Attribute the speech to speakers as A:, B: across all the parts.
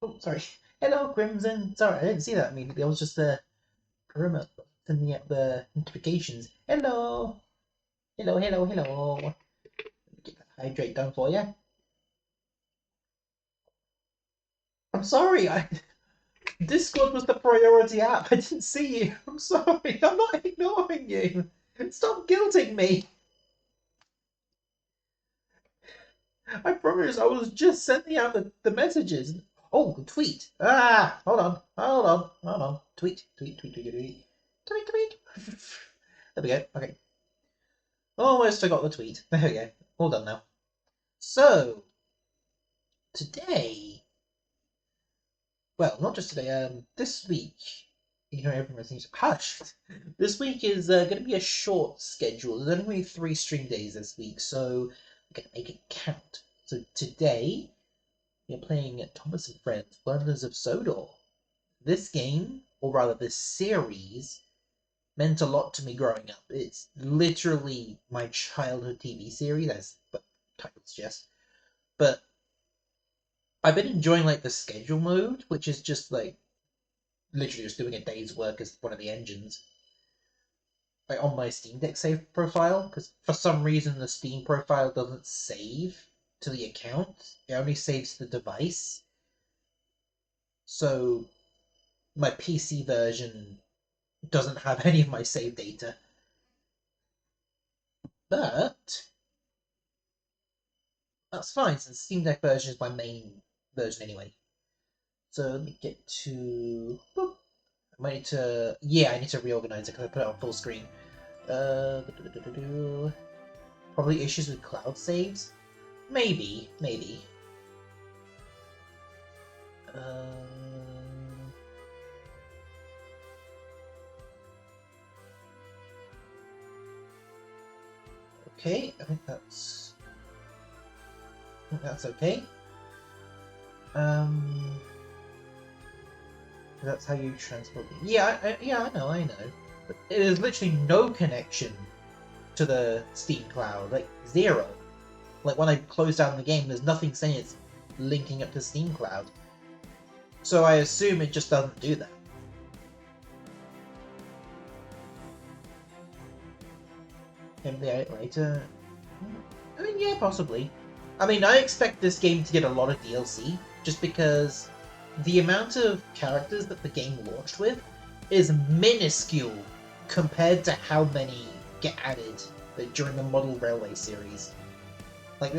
A: Oh, sorry. Hello, Crimson. Sorry, I didn't see that immediately. I was just perimeter sending out the notifications. Hello. Hello, hello, hello. Get that hydrate done for you. I'm sorry. Discord was the priority app. I didn't see you. I'm sorry. I'm not ignoring you. Stop guilting me. I promise I was just sending out the messages. Oh, the tweet. Hold on. Hold on. Hold on. Tweet, tweet, tweet, tweet, tweet. Tweet, tweet. There we go. Okay. Almost forgot the tweet. There we go. All done now. So, today, well, not just today, this week, you know, everyone seems hushed. This week is going to be a short schedule. There's only 3 stream days this week, so I'm going to make it count. So today, we're playing Thomas and Friends, Learners of Sodor. This game, or rather this series, meant a lot to me growing up. It's literally my childhood TV series, as the title suggests. But I've been enjoying like the schedule mode, which is just like literally just doing a day's work as one of the engines. Like on my Steam Deck save profile, because for some reason the Steam profile doesn't save to the account. It only saves to the device. So my PC version doesn't have any of my save data. But that's fine, since Steam Deck version is my main version anyway. So let me get to. Boop. I might need to. Yeah, I need to reorganize it because I put it on full screen. Uh, Probably issues with cloud saves. Maybe, maybe. Okay, I think that's okay. That's how you transport. Yeah, yeah, I know. But there's literally no connection to the Steam Cloud, like zero. Like when I close down the game, there's nothing saying it's linking up to Steam Cloud. So I assume it just doesn't do that. Maybe later. I mean, yeah, possibly. I mean, I expect this game to get a lot of DLC, just because the amount of characters that the game launched with is minuscule compared to how many get added during the Model Railway series. Like,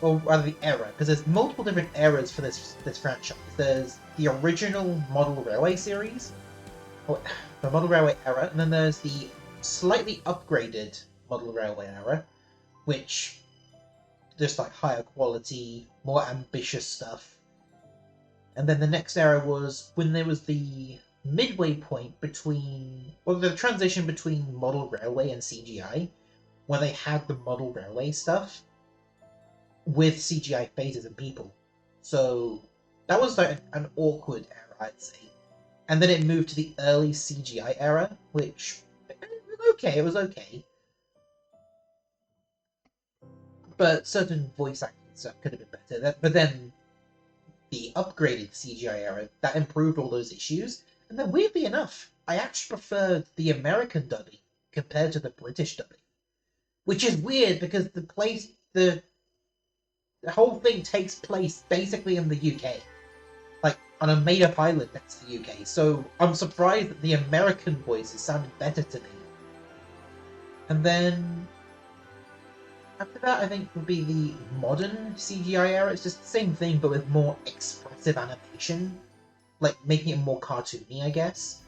A: or rather the era, because there's multiple different eras for this franchise. There's the original Model Railway series, or the Model Railway era, and then there's the slightly upgraded Model Railway era, which just like higher quality, more ambitious stuff. And then the next era was when there was the midway point between, well, the transition between Model Railway and CGI, where they had the Model Railway stuff with CGI faces and people. So that was like an awkward era, I'd say. And then it moved to the early CGI era, which it was okay. But certain voice acting stuff could have been better. But then the upgraded CGI era that improved all those issues. And then weirdly enough, I actually preferred the American dubbing compared to the British dubbing, which is weird because the whole thing takes place basically in the UK, like on a made-up island next to the UK. So I'm surprised that the American voices sounded better to me. And then after that, I think would be the modern CGI era. It's just the same thing, but with more expressive animation, like making it more cartoony, I guess.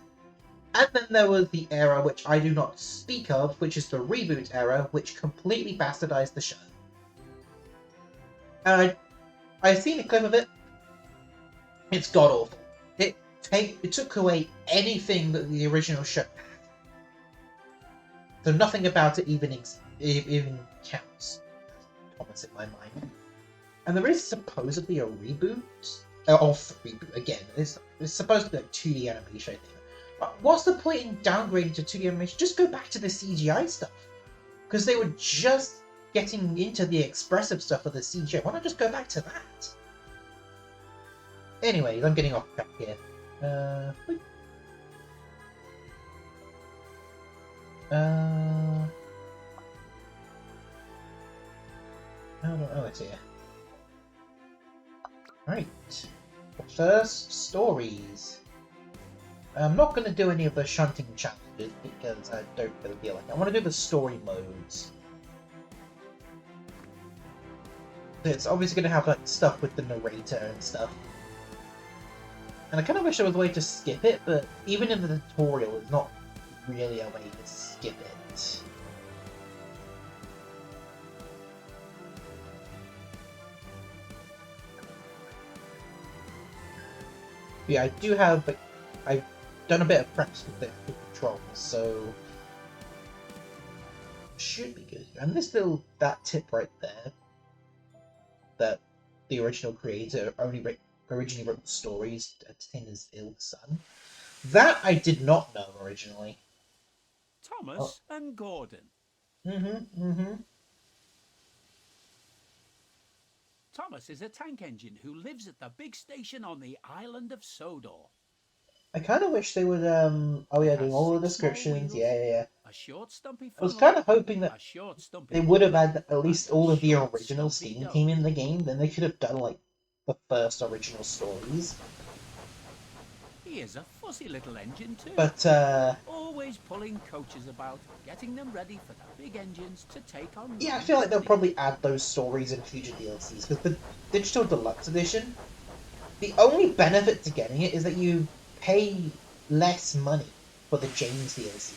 A: And then there was the era which I do not speak of, which is the reboot era, which completely bastardized the show. And I've seen a clip of it. It's god awful. It took away anything that the original show had. So nothing about it even counts. Thomas in my mind. And there is supposedly a reboot of reboot again. It's supposed to be like 2D animation. What's the point in downgrading to 2D animation? Just go back to the CGI stuff, because they were just getting into the expressive stuff of the CGI. Why not just go back to that? Anyways, I'm getting off track here. Oh, it's here. Right. First, stories. I'm not going to do any of the shunting challenges because I don't really feel like it. I want to do the story modes. It's obviously going to have like stuff with the narrator and stuff. And I kind of wish there was a way to skip it, but even in the tutorial, there's not really a way to skip it. Yeah, I do have, like, I've done a bit of preps with the controls, so should be good. And there's still that tip right there that the original creator originally wrote stories to entertain his ill son. That I did not know originally.
B: Thomas and Gordon. Thomas is a tank engine who lives at the big station on the island of Sodor.
A: I kind of wish they would, oh yeah, doing all the descriptions, yeah.
B: A short stumpy
A: I was
B: funnel,
A: kind of hoping that
B: a short stumpy
A: they would have
B: pump,
A: had at least
B: and a
A: all of the
B: short
A: original
B: stumpy
A: Steam
B: dome.
A: team in the game, then they could have done, like, the first original stories.
B: He is a fussy little engine too.
A: But,
B: always pulling coaches about, getting them ready for the big engines to take on.
A: yeah, I feel like they'll probably add those stories in future DLCs, because the Digital Deluxe Edition, the only benefit to getting it is that you pay less money for the James DLC.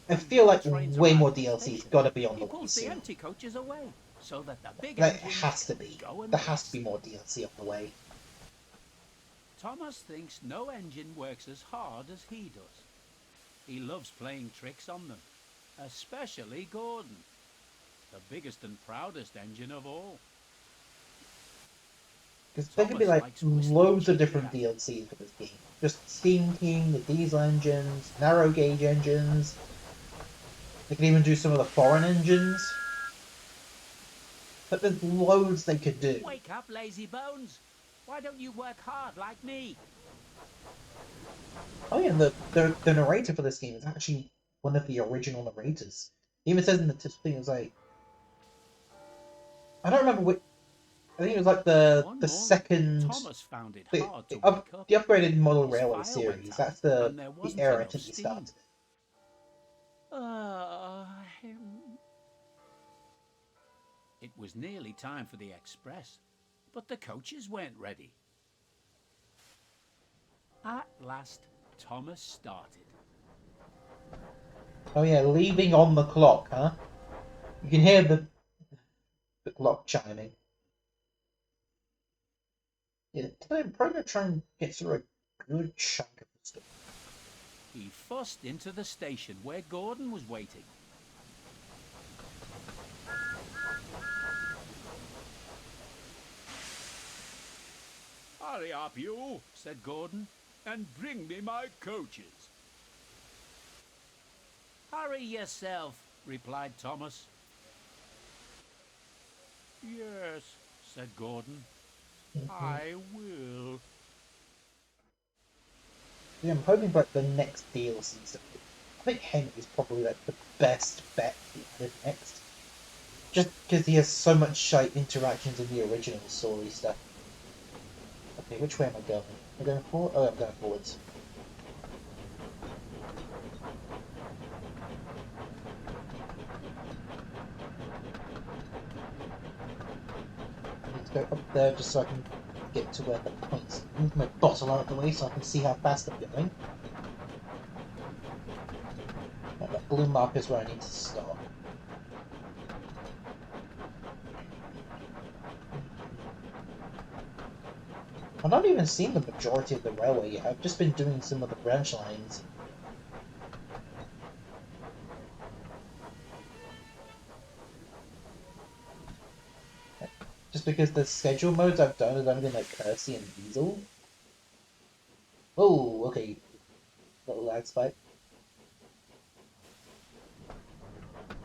A: I feel like way more DLC's gotta be on the way soon.
B: The empty coaches away, so that the big
A: that has to be. There has to be more DLC on the way.
B: Thomas thinks no engine works as hard as he does. He loves playing tricks on them, especially Gordon, the biggest and proudest engine of all.
A: Because there could be like loads of different DLCs for this game. Just Steam King, the diesel engines, narrow gauge engines. They could even do some of the foreign engines. But there's loads they could do.
B: Wake up, lazy bones! Why don't you work hard like me?
A: Oh yeah, and the narrator for this game is actually one of the original narrators. He even says in the thing, it's like, I don't remember which. I think it was like the second.
B: Thomas found it hard to
A: the
B: wake up.
A: upgraded model railway series. That's the era I think he started.
B: It was nearly time for the express, but the coaches weren't ready. At last, Thomas started.
A: Oh yeah, leaving on the clock, huh? You can hear the clock chiming. Yeah, I'm probably gonna try and get through a good chunk of the stuff.
B: He fussed into the station where Gordon was waiting. Hurry up, you, said Gordon, and bring me my coaches. Hurry yourself, replied Thomas. Yes, said Gordon. I will.
A: Yeah, I'm hoping for like, the next DLC stuff. I think Henry is probably like the best bet to be added next. Just because he has so much like interactions in the original story stuff. Okay, which way am I going? Am I going forward? Oh, I'm going forwards. I need to go up there just so I can get to where the points. Move my bottle out of the way so I can see how fast I'm going. Right, that blue mark is where I need to stop. I've not even seen the majority of the railway yet. I've just been doing some of the branch lines. Just because the schedule modes I've done is only like Percy and Diesel. Oh, okay. Little lag spike.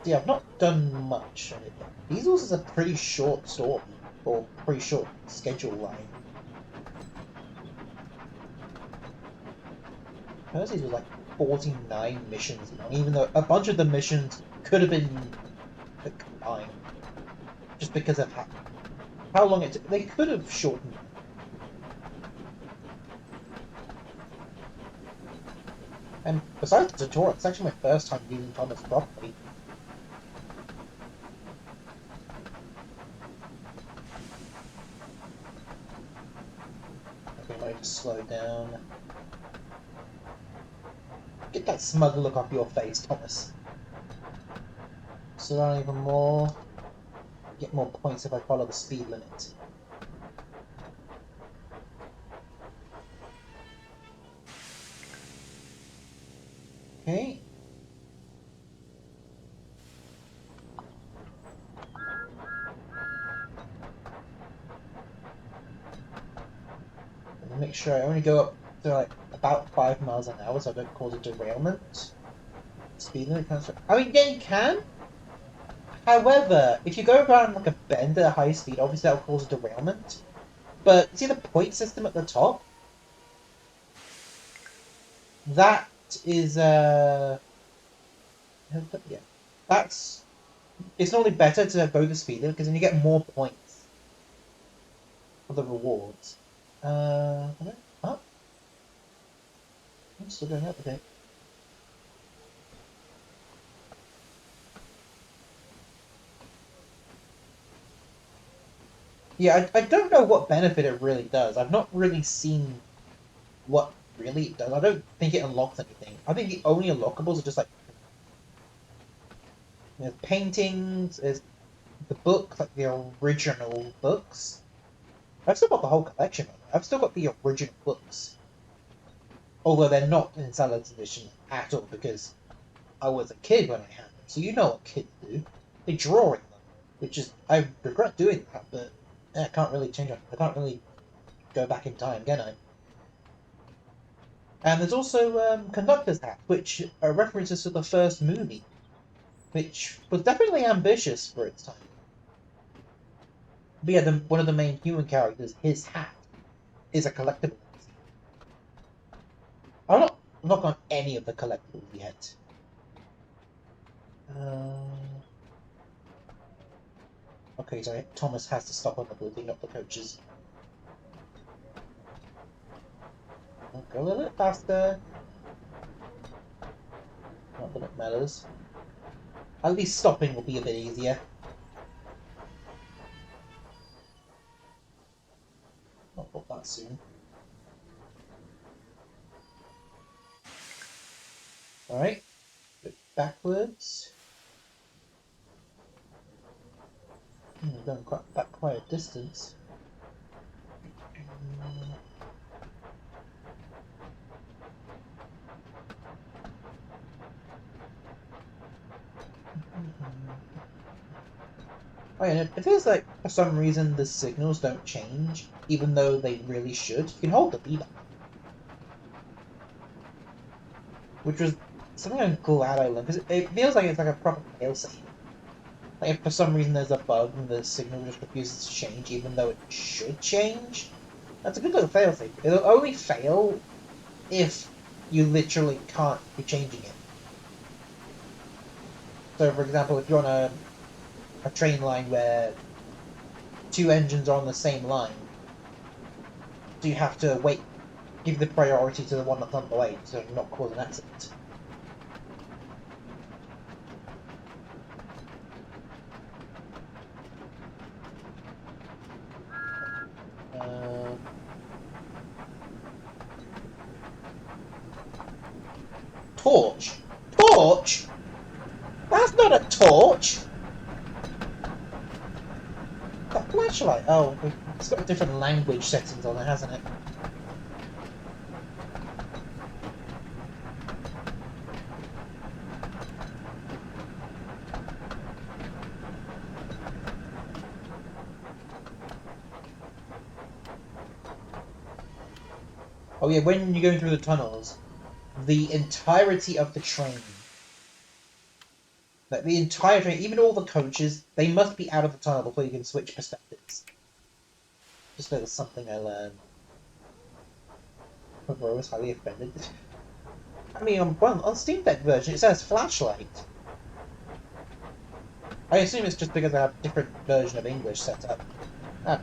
A: Yeah, I've not done much on it. Diesel's is a pretty short story. or pretty short schedule line. Percy's was like 49 missions long, even though a bunch of the missions could have been combined, just because of how long it took. They could have shortened it. And besides the tutorial, it's actually my first time using Thomas properly. Okay, I might just slow down. Get that smug look off your face, Thomas. Slow down even more. Get more points if I follow the speed limit. Okay. And make sure I only go up to like about 5 miles an hour so I don't cause a derailment. Speed limit comes. I mean, yeah, you can. However, if you go around like a bend at a high speed, obviously that'll cause a derailment. But see the point system at the top? That is yeah. That's it's normally better to go the speed limit because then you get more points for the rewards. Up? I'm still going up, okay. Yeah, I don't know what benefit it really does. I've not really seen what really it does. I don't think it unlocks anything. I think the only unlockables are just like there's paintings, there's the books, like the original books. I've still got the whole collection of them. I've still got the original books. Although they're not in Salad's edition at all because I was a kid when I had them. So you know what kids do. They draw in them. Which is, I regret doing that, but I can't really change it. I can't really go back in time, can I? And there's also Conductor's Hat, which are references to the first movie, which was definitely ambitious for its time. But yeah, one of the main human characters, his hat, is a collectible. I'm not on any of the collectibles yet. Okay, so Thomas has to stop on the building, not the coaches. Go a little bit faster. Not that it matters. At least stopping will be a bit easier. Not got that soon. Alright. Bit backwards. We're going back quite a distance. Oh yeah, it feels like for some reason the signals don't change, even though they really should. You can hold the B button. Which was something I'm glad I learned, because it feels like it's like a proper failsafe. Like if for some reason there's a bug and the signal just refuses to change, even though it should change, that's a good little failsafe. It'll only fail if you literally can't be changing it. So for example, if you're on a train line where two engines are on the same line, so you have to wait, give the priority to the one that's on the way, so not cause an accident. Torch? Torch? That's not a torch! That flashlight? Oh, it's got different language settings on it, hasn't it? Oh yeah, when you're going through the tunnels, the entirety of the train, like the entire train, even all the coaches, they must be out of the tunnel before you can switch perspectives. Just that it's something I learned. Bro was highly offended. I mean, on Steam Deck version, it says flashlight. I assume it's just because I have a different version of English set up. Ah,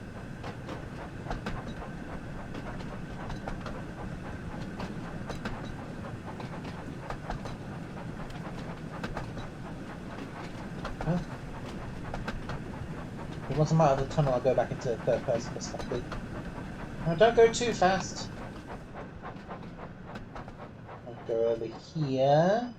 A: huh? Once I'm out of the tunnel, I'll go back into third-person perspective. Now, don't go too fast. I'll go over here.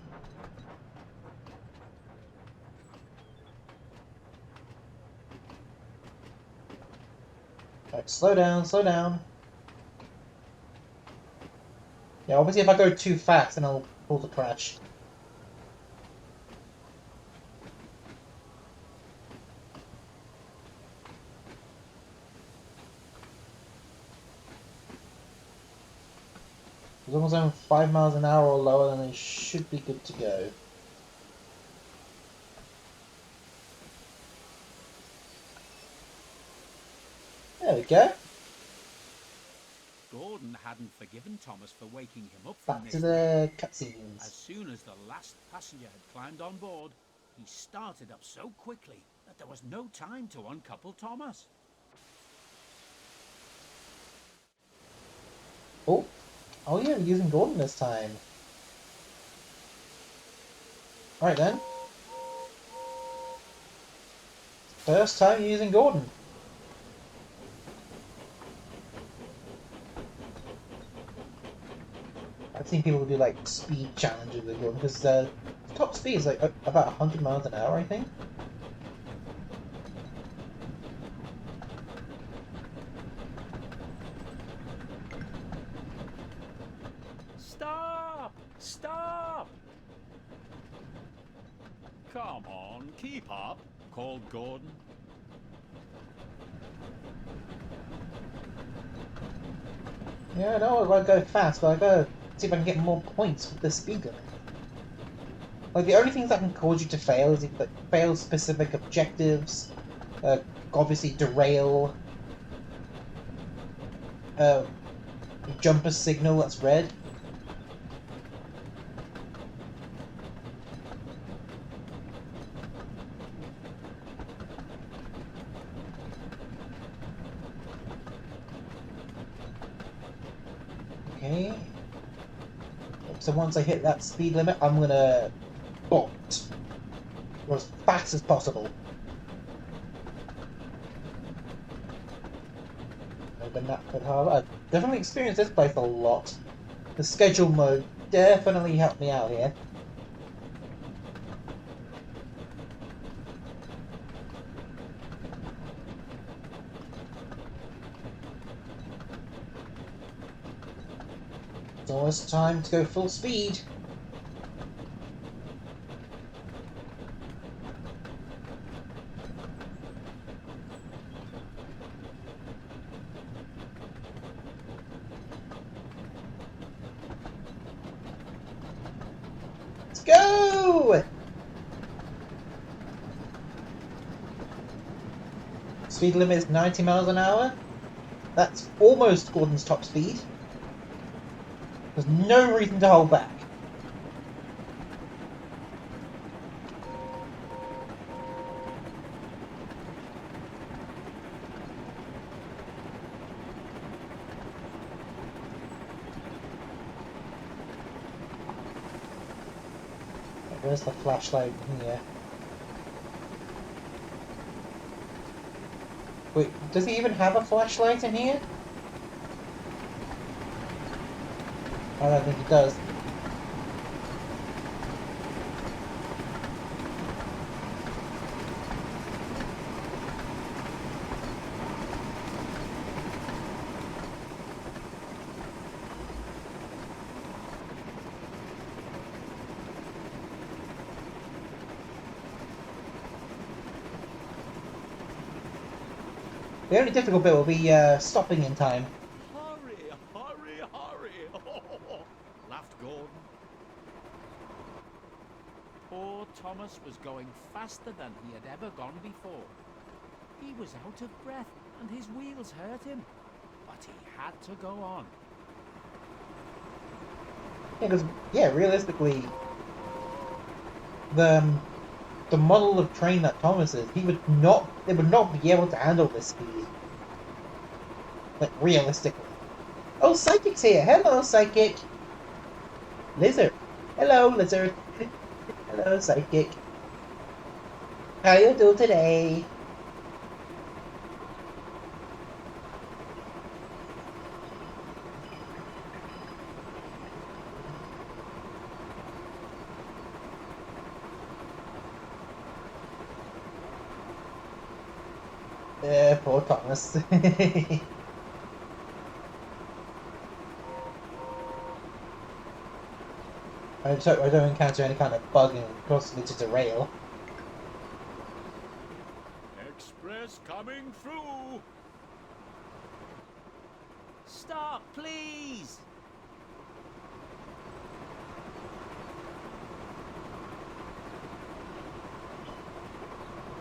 A: Right, slow down, slow down. Yeah, obviously if I go too fast, then I'll pull the crash. As long as I'm 5 miles an hour or lower, then I should be good to go. There we go.
B: Gordon hadn't forgiven Thomas for waking him up from
A: Back to
B: this nap.
A: the cutscenes.
B: As soon as the last passenger had climbed on board, he started up so quickly that there was no time to uncouple Thomas.
A: Oh, oh yeah, we're using Gordon this time. Alright then. First time using Gordon. I've seen people do like speed challenges with Gordon because the top speed is like about 100 miles an hour, I think.
B: Stop! Stop! Come on, keep up, called Gordon.
A: Yeah, I know I want to go fast, but I gotta see if I can get more points with the speed limit. Like the only things that can cause you to fail is if you fail specific objectives, obviously derail, uh, jump a signal that's red. Okay. So once I hit that speed limit, I'm gonna bolt. Go as fast as possible. Open that for Harbour. I've definitely experienced this place a lot. The schedule mode definitely helped me out here. It's almost time to go full speed. Let's go! Speed limit is 90 miles an hour. That's almost Gordon's top speed. There's no reason to hold back. Where's the flashlight here? Wait, does he even have a flashlight in here? I don't think he does. The only difficult bit will be stopping in time.
B: Hurry, hurry, hurry! Laughed Gordon. Poor Thomas was going faster than he had ever gone before. He was out of breath and his wheels hurt him, but he had to go on.
A: Yeah, because realistically, the the model of train that Thomas is, they would not be able to handle this speed. Like realistically. Oh, Psychic's here. Hello, Psychic. Lizard. Hello, Lizard. Hello, Psychic. How you doing today? Poor Thomas. I don't encounter any kind of bug causing me to derail.
B: Express coming through! Stop, please!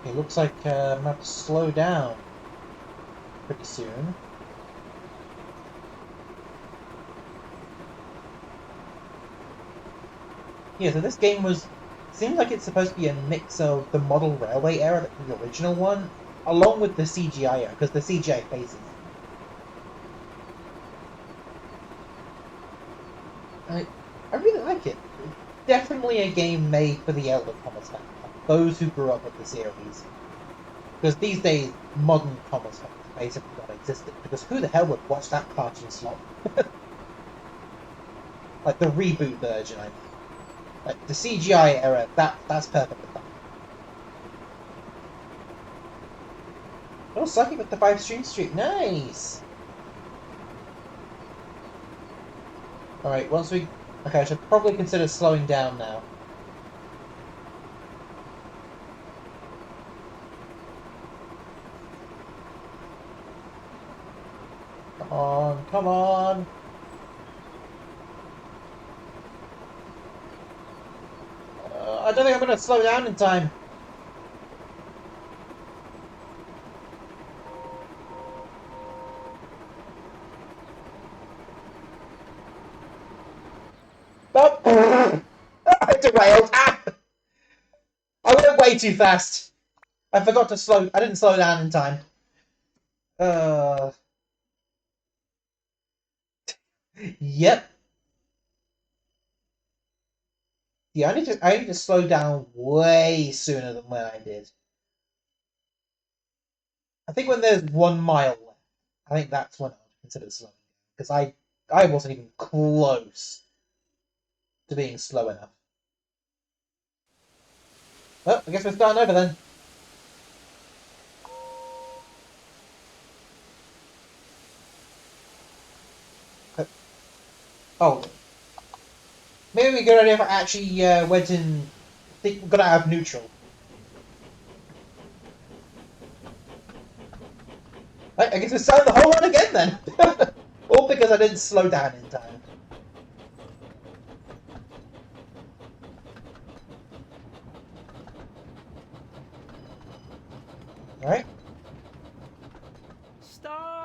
A: It looks like I'm going to slow down pretty soon. Yeah, so this game seems like it's supposed to be a mix of the model railway era, like the original one, along with the CGI era, because the CGI faces. I really like it. Definitely a game made for the elder Thomas fans, those who grew up with the series. Because these days, modern Thomas fans basically don't exist, because who the hell would watch that cartoon slot? Like the reboot version, I mean. Like the CGI era, that's perfectly fine. Oh, Psychic with the 5 streak, nice! Alright, okay, I should probably consider slowing down now. Come on, come on! I don't think I'm going to slow down in time. Oh! I derailed! Ah! I went way too fast. I didn't slow down in time. Uh... Yep. Yeah, I need to slow down way sooner than when I did. I think when there's 1 mile left, I think that's when I would consider slowing down. Because I wasn't even close to being slow enough. Well, I guess we're starting over then. Oh, maybe it'd be a good idea if I actually went in. I think we're gonna have neutral. Right, I guess we're starting the whole run again then. All because I didn't slow down in time. Alright.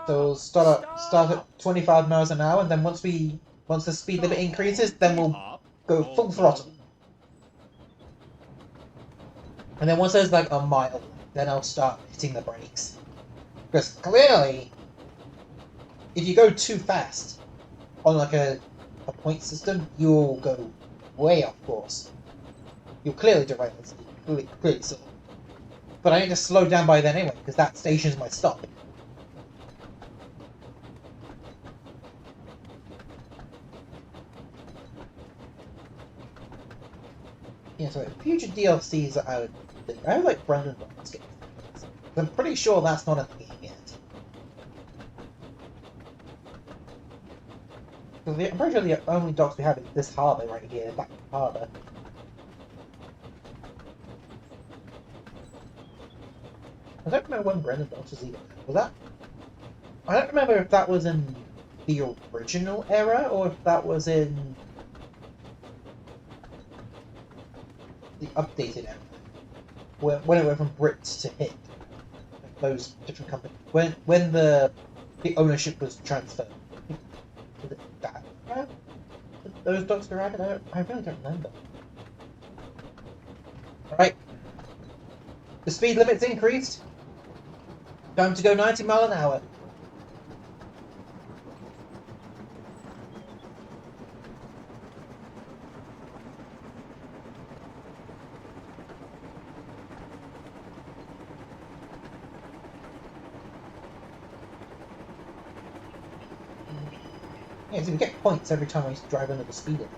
A: So start at 25 miles an hour, and then once the speed limit increases, then we'll go full throttle. And then once there's like a mile, then I'll start hitting the brakes. Because clearly, if you go too fast on like a point system, you'll go way off course. You'll clearly derail it, clearly so. But I need to slow down by then anyway, because that station's my stop. Yeah, so future DLCs that I would think. I would like Brandon Rock's games. I'm pretty sure that's not in the game yet. Because I'm pretty sure the only docks we have is this harbour right here, back harbour. I don't remember when Brendan Docks was even. Was that? I don't remember if that was in the original era or if that was in the updated era. When it went from Brits to hit. those different companies when the ownership was transferred. Was it that route? Those dogs were added? I really don't remember. Alright. The speed limit's increased. Time to go 90 miles an hour. Yeah, so we get points every time we drive under the speed limit.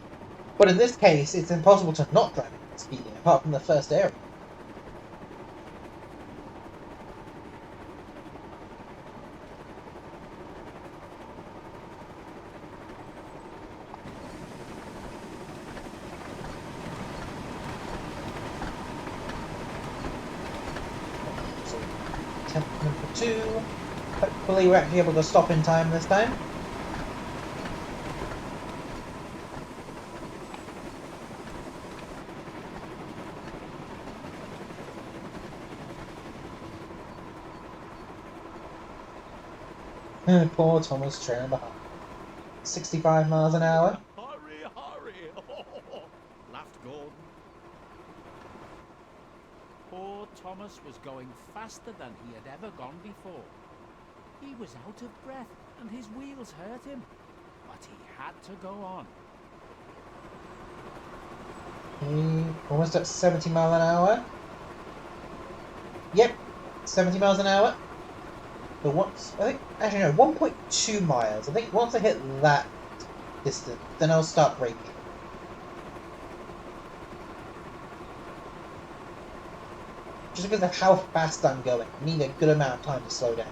A: But in this case, it's impossible to not drive under the speed limit, apart from the first area. So, attempt number 2. Hopefully we're actually able to stop in time this time. Poor Thomas trailing behind. 65 miles an hour.
B: Hurry, hurry! Laughed Gordon. Poor Thomas was going faster than he had ever gone before. He was out of breath and his wheels hurt him, but he had to go on.
A: Okay, almost at 70 miles an hour. Yep, 70 miles an hour. But once, I think, actually no, 1.2 miles. I think once I hit that distance, then I'll start braking. Just because of how fast I'm going, I need a good amount of time to slow down.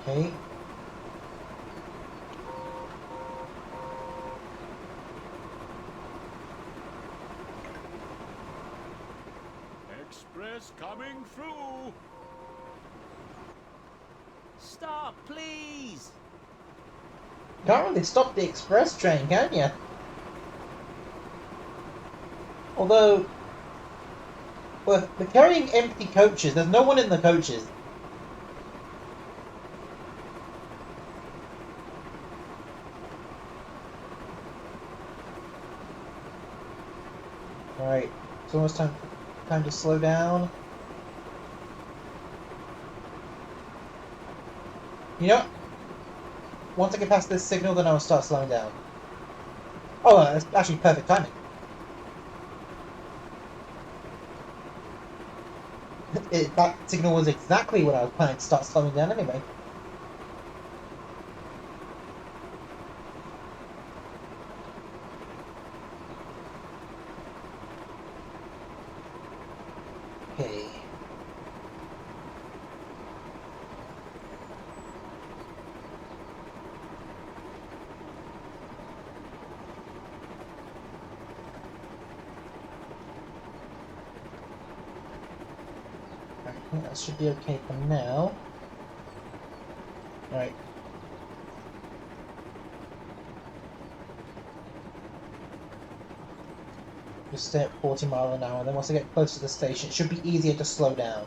A: Okay.
B: Express coming through! Stop, please!
A: Can't really stop the express train, can you? Although, well, they're carrying empty coaches. There's no one in the coaches. Alright, it's almost time to slow down. You know what? Once I get past this signal, then I'll start slowing down. Oh, that's actually perfect timing. That signal was exactly when I was planning to start slowing down anyway. Okay. I think that should be okay for now. Right. Just stay at 40 miles an hour, then once I get close to the station, it should be easier to slow down.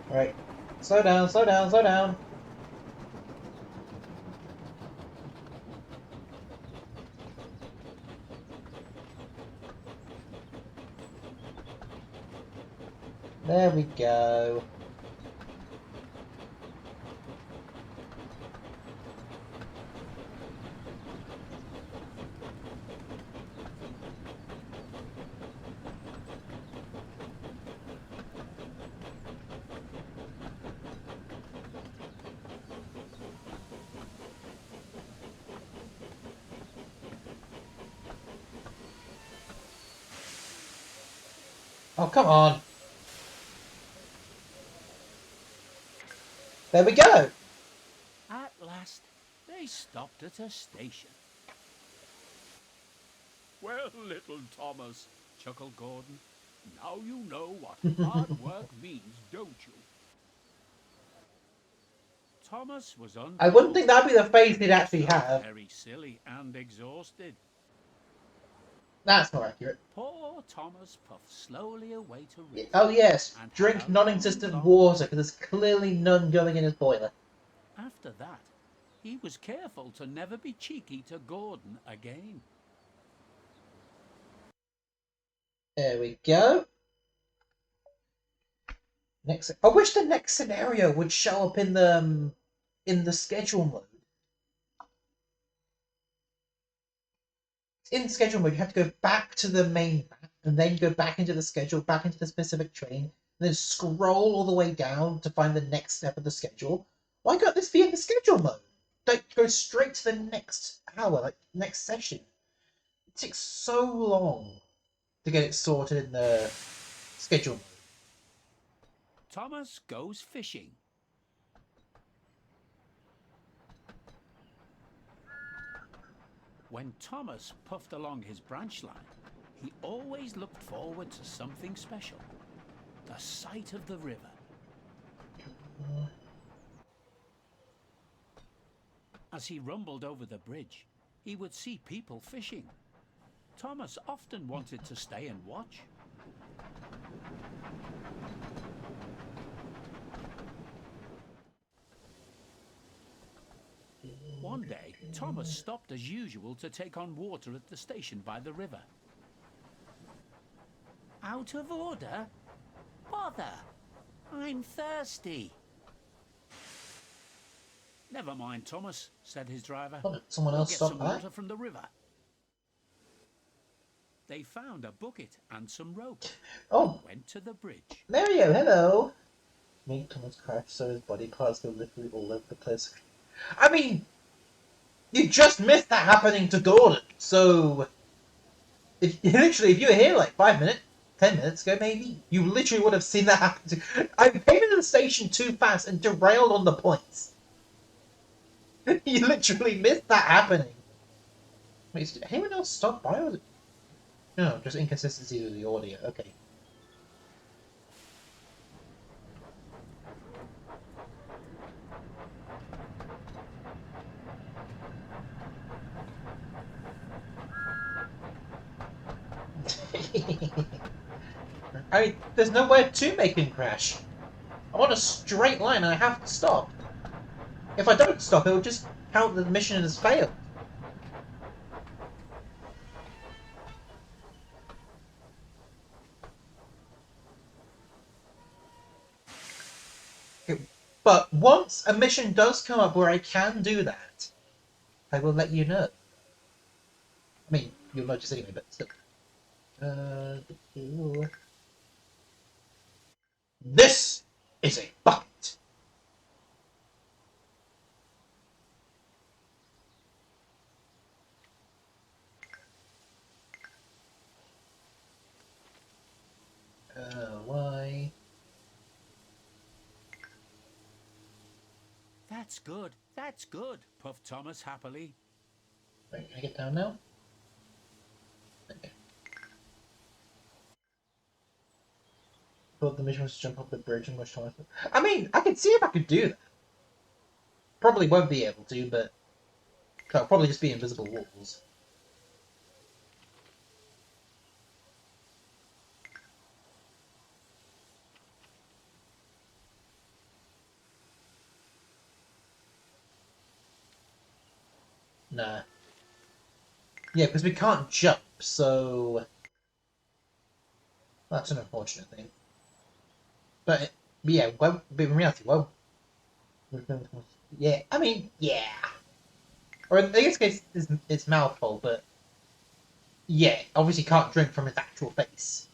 A: Right. Slow down, slow down, slow down. There we go. Oh, come on. There we go.
B: At last, they stopped at a station. Well, little Thomas, chuckled Gordon, now you know what hard work means, don't you? Thomas was
A: I wouldn't
B: uncomfortable.
A: think that'd be the face he'd
B: He
A: actually
B: felt
A: have.
B: very silly and exhausted.
A: That's more accurate.
B: Poor Thomas puffed slowly away to rest
A: Oh yes,
B: and had
A: drink
B: a long,
A: non-existent
B: long
A: water,
B: nap.
A: because there's clearly none going in his boiler.
B: After that, he was careful to never be cheeky to Gordon again.
A: There we go. Next, I wish the next scenario would show up in the schedule mode. In schedule mode, you have to go back to the main map and then go back into the schedule, back into the specific train, and then scroll all the way down to find the next step of the schedule. Why can't this be in the schedule mode? Like, go straight to the next hour, like next session. It takes so long to get it sorted in the schedule mode.
B: Thomas goes fishing. When Thomas puffed along his branch line, he always looked forward to something special. The sight of the river. As he rumbled over the bridge, he would see people fishing. Thomas often wanted to stay and watch. One day, Thomas stopped as usual to take on water at the station by the river. Out of order? Bother! I'm thirsty. Never mind, Thomas, said his driver.
A: Oh, did someone
B: We'll
A: else
B: get
A: stop
B: some
A: by?
B: water from the river. They found a bucket and some rope
A: Oh,
B: and went to the bridge.
A: Mario, hello! Make Thomas crash so his body parts go literally all over the place. I mean, you just missed that happening to Gordon, so if literally if you were here like 5 minutes, 10 minutes ago maybe, you literally would have seen that happen to. I came into the station too fast and derailed on the points. You literally missed that happening. Wait, did anyone else stop by? Or was it... No, just inconsistencies with the audio. Okay. I mean, there's nowhere to make him crash. I want a straight line and I have to stop. If I don't stop, it'll just count the mission as failed. But once a mission does come up where I can do that, I will let you know. I mean, you'll notice anyway, but still. This is a bucket. Why?
B: That's good, puffed Thomas happily.
A: Right, can I get down now? Okay. Thought the mission was to jump off the bridge and much time. I mean, I could see if I could do that. Probably won't be able to, but that'll probably just be invisible walls. Nah. Yeah, because we can't jump, so that's an unfortunate thing. But yeah, well, but in reality, well, yeah, I mean, yeah. Or in this case, it's mouthful, but yeah, obviously can't drink from his actual face.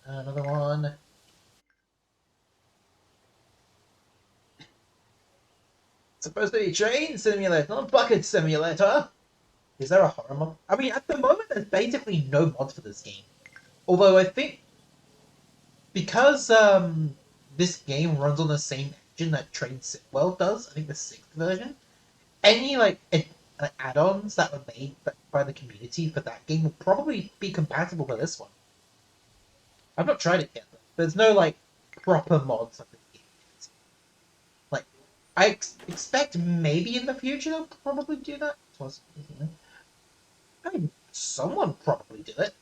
A: Another one. Supposed to be train simulator, not bucket simulator. Is there a horror mod? I mean, at the moment, there's basically no mods for this game. Although I think because this game runs on the same engine that Train Sitwell does, I think the sixth version, any add-ons that were made by the community for that game will probably be compatible with this one. I've not tried it yet, though. There's no like proper mods of the game yet. Like, expect maybe in the future they'll probably do that. I mean, someone probably do it.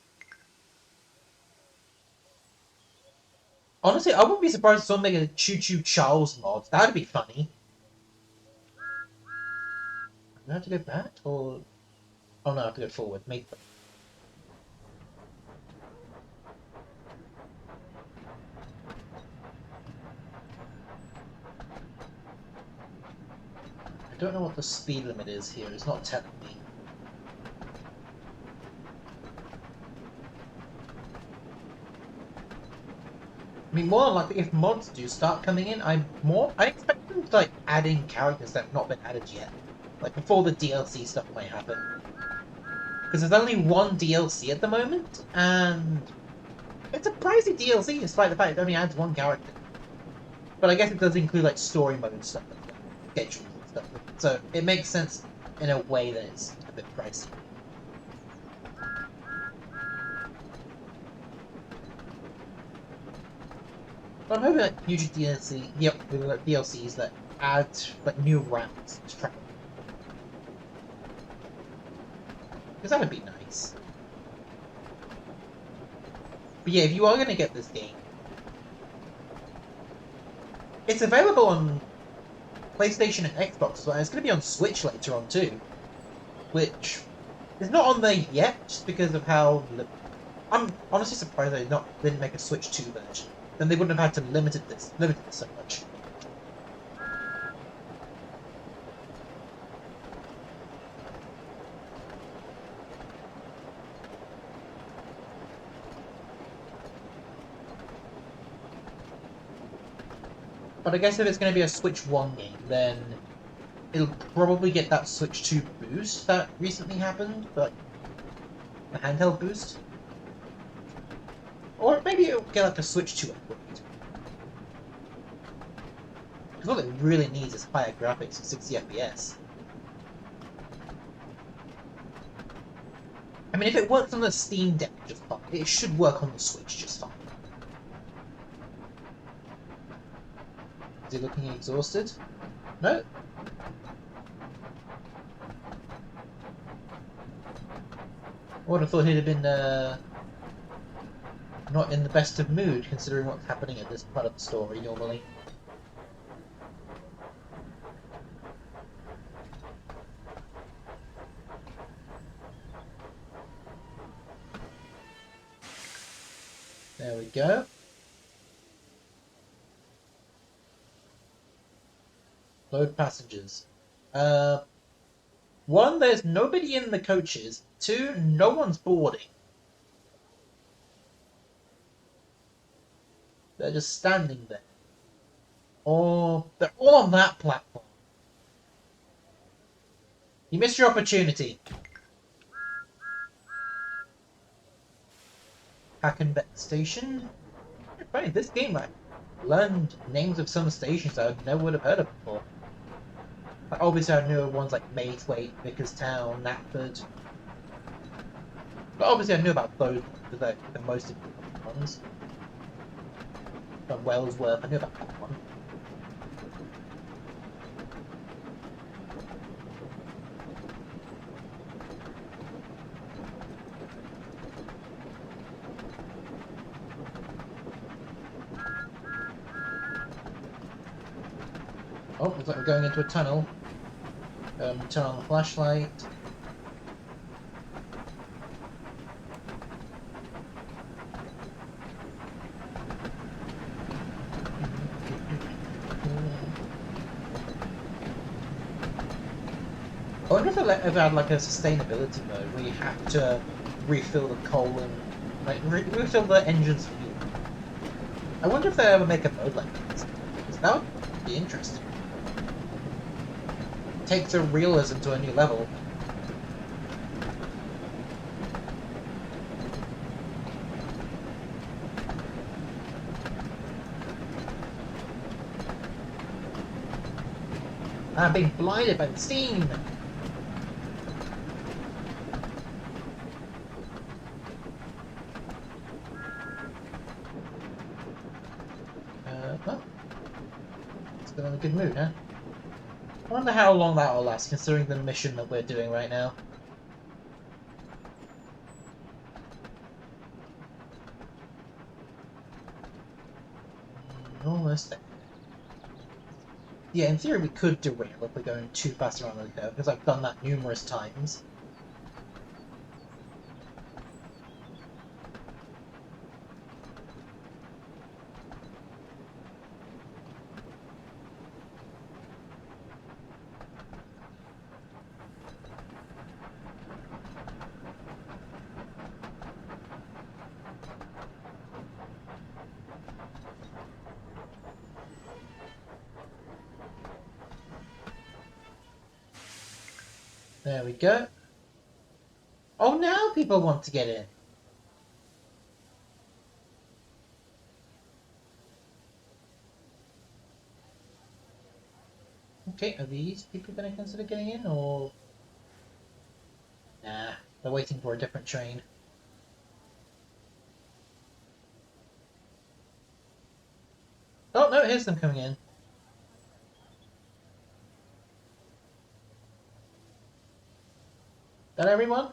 A: Honestly, I wouldn't be surprised if someone made a Choo Choo Charles mod. That'd be funny. Do I have to go back or? Oh no, I have to go forward. Make them. I don't know what the speed limit is here. It's not telling me. I mean, more than likely, if mods do start coming in, I expect them to like add in characters that have not been added yet, like before the DLC stuff might happen. Because there's only one DLC at the moment, and it's a pricey DLC despite the fact it only adds one character. But I guess it does include like story mode and stuff, like schedules and stuff. So it makes sense in a way that it's a bit pricey. But I'm hoping like future DLCs that add like new routes to travel. Because that would be nice. But yeah, if you are going to get this game, it's available on PlayStation and Xbox as well. It's going to be on Switch later on too, which is not on there yet, just because of how. I'm honestly surprised they didn't make a Switch 2 version. Then they wouldn't have had to limit this so much. But I guess if it's going to be a Switch 1 game, then it'll probably get that Switch 2 boost that recently happened, like the handheld boost. Or maybe it'll get like a Switch 2 upgrade. Because all it really needs is higher graphics and 60 FPS. I mean, if it works on the Steam Deck just fine, it should work on the Switch just fine. Is he looking exhausted? No? I would have thought he'd have been not in the best of mood, considering what's happening at this part of the story normally. There we go. Load passengers. One, there's nobody in the coaches. Two, no one's boarding. They're just standing there. Or they're all on that platform. You missed your opportunity. Hackenbeck Station. Funny, this game I learned names of some stations that I never would have heard of before. Like, obviously I knew ones like Maithwaite, Vickerstown, Knapford. But obviously I knew about those, the most important ones. From Wellsworth, I knew about that one. Oh, looks like we're going into a tunnel. Turn on the flashlight. I wonder if they ever had like a sustainability mode where you have to refill the coal and like refill the engine's fuel. I wonder if they ever make a mode like that. Because that would be interesting. Takes the realism to a new level. I'm being blinded by the steam! Well, still in a good mood, huh? I wonder how long that will last, considering the mission that we're doing right now. Almost there. Yeah, in theory we could derail if we're going too fast around the curve, because I've done that numerous times. There we go. Oh, now people want to get in. Okay, are these people going to consider getting in, or... Nah, they're waiting for a different train. Oh, no, here's them coming in. That everyone?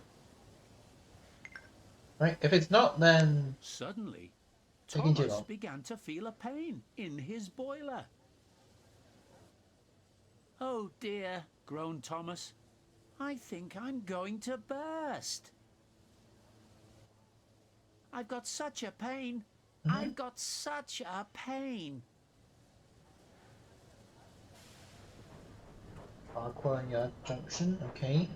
A: Right, if it's not, then...
B: Suddenly,
A: taking too
B: Thomas
A: long.
B: began to feel a pain in his boiler. "Oh dear," groaned Thomas. "I think I'm going to burst. I've got such a pain. I've got such a pain."
A: Aqua Junction, okay.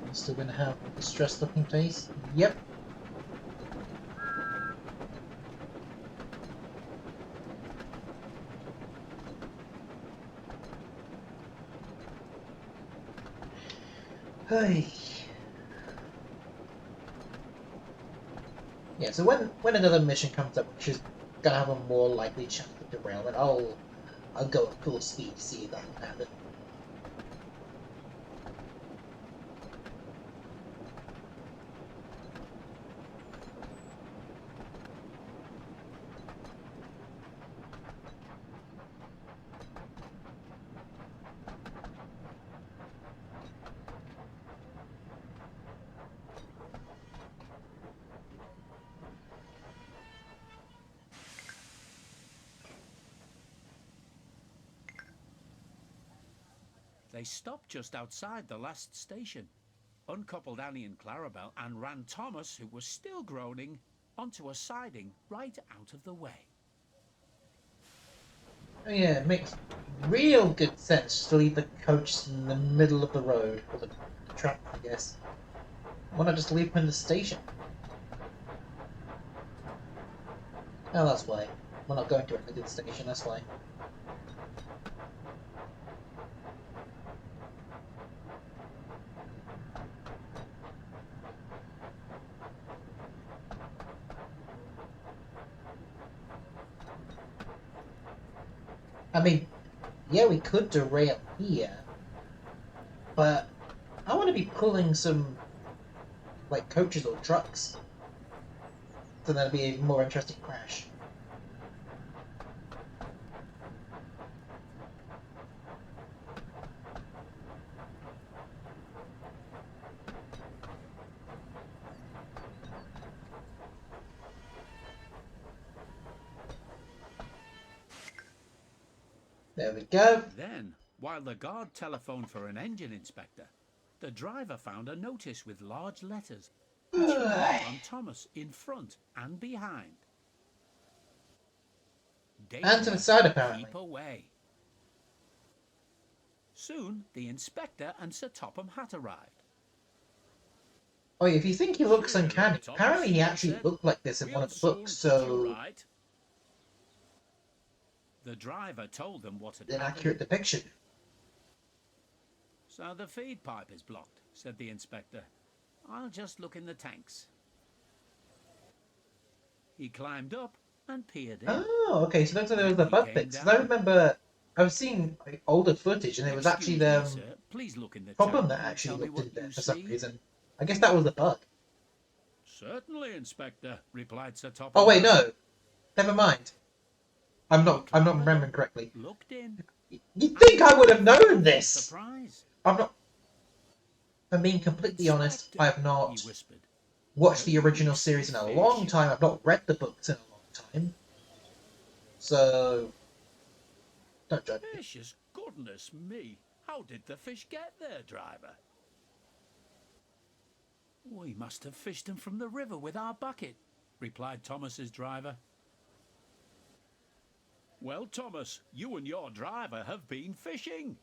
A: I'm still gonna have a stressed looking face. Yep. Hey. Yeah, so when another mission comes up, which is gonna have a more likely chance of derailment, I'll go at full speed to see if that can happen.
B: They stopped just outside the last station, uncoupled Annie and Clarabelle, and ran Thomas, who was still groaning, onto a siding right out of the way.
A: Oh yeah, it makes real good sense to leave the coach in the middle of the road, or the track, I guess. Why not just leave him in the station? Oh, that's why. We're not going to a good station, that's why. I mean, yeah, we could derail here, but I want to be pulling some, like, coaches or trucks. So that'd be a more interesting crash. There we go.
B: Then, while the guard telephoned for an engine inspector, the driver found a notice with large letters, which he wrote on Thomas in front and behind.
A: And to the
B: "Danger.
A: side, apparently.
B: Keep away." Soon, the inspector and Sir Topham Hatt arrived.
A: Oh, if you think he looks
B: "Cheer up,
A: uncanny,
B: Thomas,"
A: apparently he
B: they
A: actually
B: said.
A: looked like this in one
B: "We'll
A: of the books,
B: soon put you
A: so
B: right." The driver told them what had
A: an
B: happened.
A: accurate depiction.
B: So the feed pipe is blocked, said the inspector. I'll just look in the tanks. He climbed up and peered in.
A: Oh, okay. So that's why there was
B: Then
A: the
B: he
A: bug
B: came
A: fix. 'Cause I
B: down.
A: remember I've seen like, older footage, and it was actually
B: Excuse
A: the
B: me, sir. Please look in the
A: problem
B: tank
A: that
B: and
A: actually
B: tell me
A: looked in
B: what
A: there
B: you
A: for some
B: see.
A: reason. I guess that was the bug.
B: Certainly, Inspector, replied Sir
A: Oh
B: Topham
A: wait,
B: Hatt.
A: no. Never mind. I'm
B: He
A: not. I'm not
B: clambered
A: remembering
B: up,
A: correctly.
B: looked in,
A: You'd think
B: and
A: I would have
B: looked
A: known
B: off in
A: this.
B: surprise.
A: I'm not. If I'm being completely honest, I
B: Inspector,
A: have
B: he
A: not
B: whispered,
A: watched
B: can
A: the
B: you
A: original
B: see
A: series in a long
B: fish?
A: time. I've not read the books in a long time. So don't judge me.
B: Gracious goodness me, how did the fish get there, driver? We must have fished them from the river with our bucket, replied Thomas's driver. Well, Thomas, you and your driver have been fishing.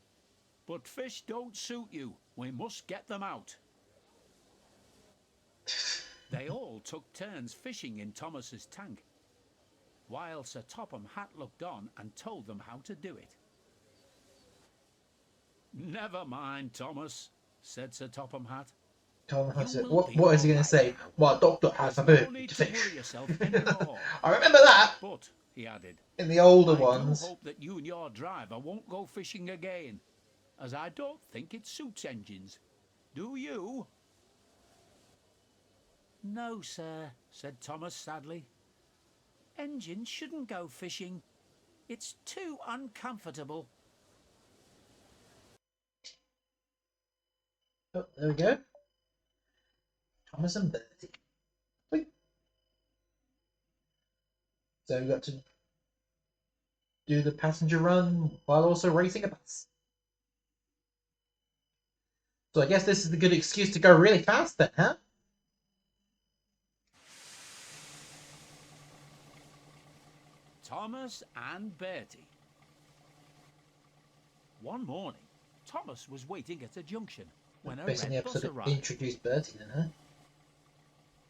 B: But fish don't suit you. We must get them out. They all took turns fishing in Thomas's tank, while Sir Topham Hatt looked on and told them how to do it. Never mind, Thomas, said Sir Topham Hatt.
A: Tom
B: You
A: Hussett.
B: will be
A: What is he
B: all
A: going to
B: right
A: say?
B: now.
A: Well, Doctor has
B: There's
A: a
B: no
A: ability
B: need
A: to
B: to
A: fish.
B: worry yourself any more.
A: I remember that
B: But, he added,
A: in the older
B: I do
A: ones.
B: hope that you and your driver won't go fishing again, as I don't think it suits engines. Do you? No, sir, said Thomas sadly. Engines shouldn't go fishing. It's too uncomfortable.
A: Oh, there we go. Thomas and Bertie. Wait. So we got to do the passenger run while also racing a bus. So I guess this is a good excuse to go really fast then, huh?
B: Thomas and Bertie. One morning, Thomas was waiting at a junction when a
A: Based on the
B: red bus
A: episode that
B: arrived.
A: introduced Bertie then, huh?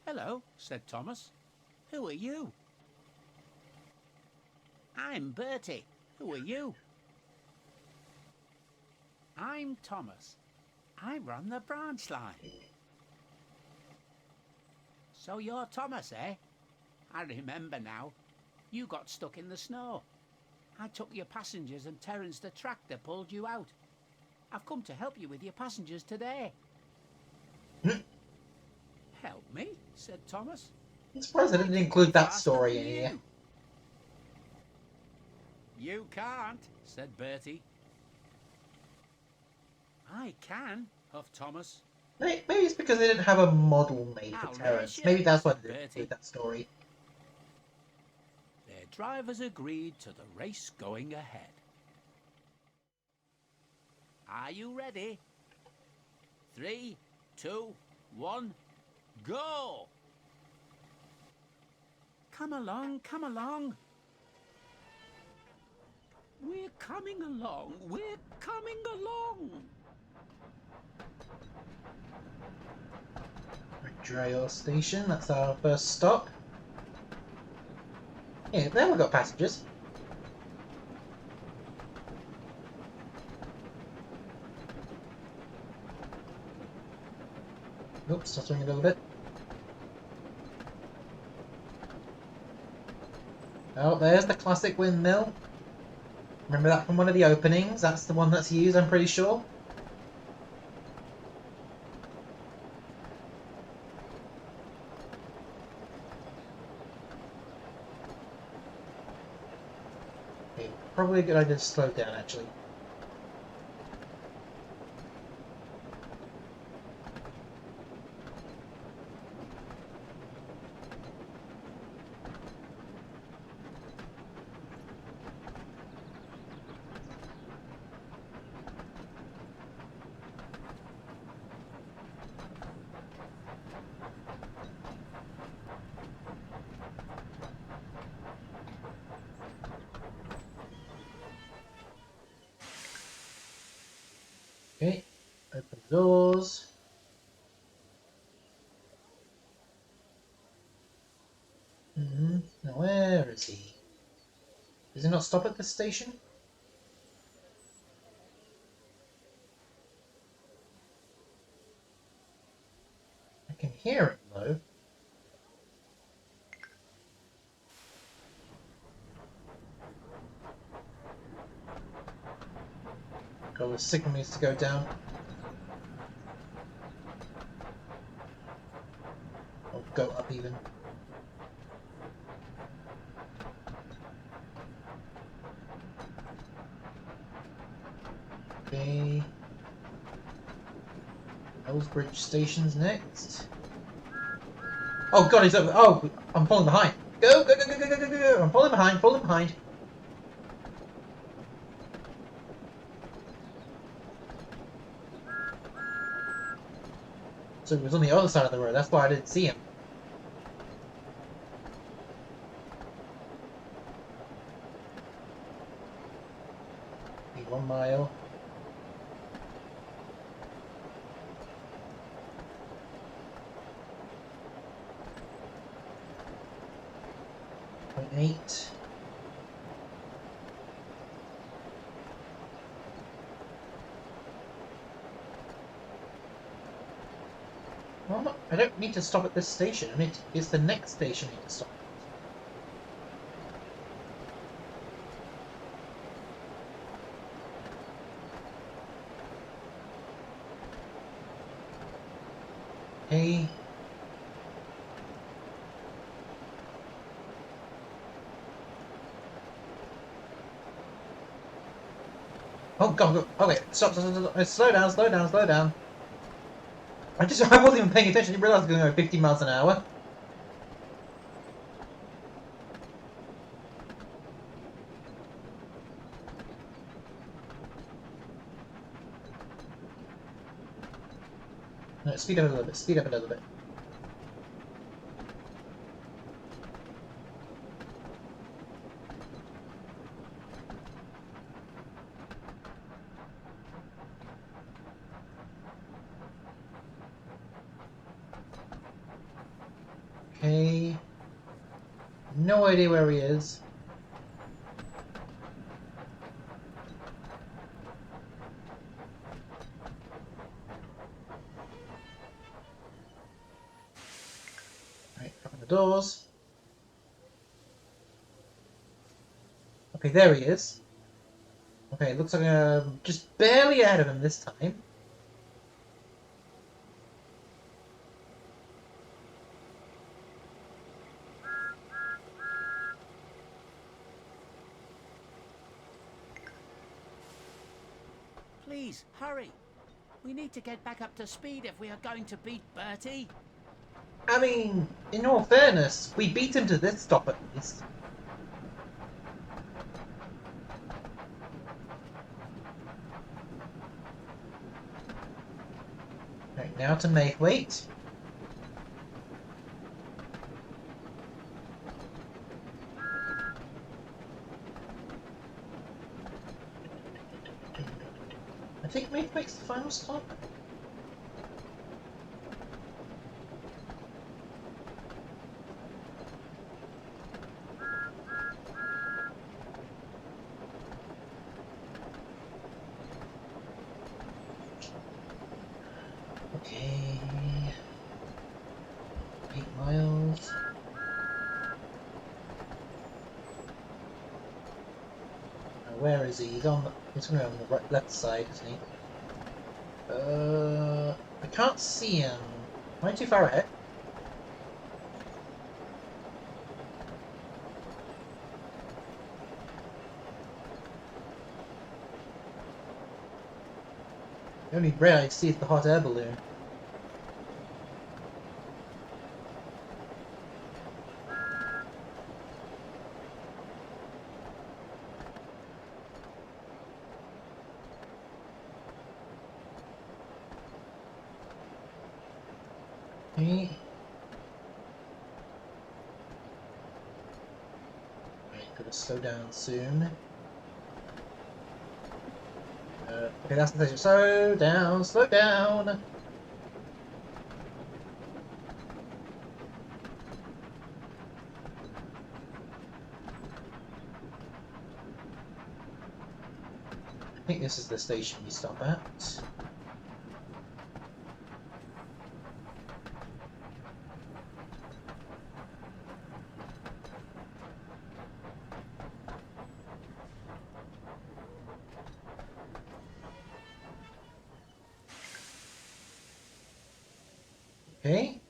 B: Hello, said Thomas. Who are you? I'm Bertie. Who are you? I'm Thomas. I run the branch line. So you're Thomas, eh? I remember now. You got stuck in the snow. I took your passengers and Terence the tractor pulled you out. I've come to help you with your passengers today. Help me, said Thomas.
A: I'm surprised I
B: I
A: didn't
B: can
A: include
B: run
A: that
B: faster
A: story
B: than
A: in here.
B: You can't, said Bertie. I can, huffed Thomas.
A: Maybe it's because they didn't have a model made for
B: I'll race
A: Terence.
B: you,
A: Maybe that's why
B: said
A: they didn't
B: Bertie.
A: include that story.
B: Their drivers agreed to the race going ahead. Are you ready? 3, 2, 1, go! Come along, come along. We're coming along, we're coming along.
A: Rail station, that's our first stop. Yeah, there we've got passengers. Oops, stuttering a little bit. Oh, there's the classic windmill. Remember that from one of the openings? That's the one that's used, I'm pretty sure. Okay, probably a good idea to slow down, actually. Okay, open the doors. Now where is he? Does he not stop at this station? I can hear it though. God, the signal needs to go down. Or go up even. Okay. Ellsbridge Station's next. Oh god, he's over. Oh, I'm falling behind. Go, go, go, go, go, go, go, go. I'm falling behind, falling behind. So he was on the other side of the road, that's why I didn't see him. Okay, 1 mile. .8. Well, I don't need to stop at this station. I mean, it's the next station I need to stop at. Okay. Oh god, god. Oh wait, stop, stop, stop, stop. Slow down, slow down, slow down. I wasn't even paying attention, I didn't realise I was going over 50 miles an hour. No, speed up a little bit, speed up a little bit. Okay. No idea where he is. Right, open the doors. Okay, there he is. Okay, looks like I'm just barely ahead of him this time.
B: Please, hurry. We need to get back up to speed if we are going to beat Bertie.
A: I mean, in all fairness, we beat him to this stop at least. Right, now to make weight. I think Makewaite's the final stop. Okay. 8 miles. Where is he? He's gonna be on the right, left side, isn't he? I can't see him. Am I too far ahead? The only red I see is the hot air balloon. Okay. Right, gotta slow down soon. Okay, that's the station. Slow down, slow down! I think this is the station we stop at. Okay.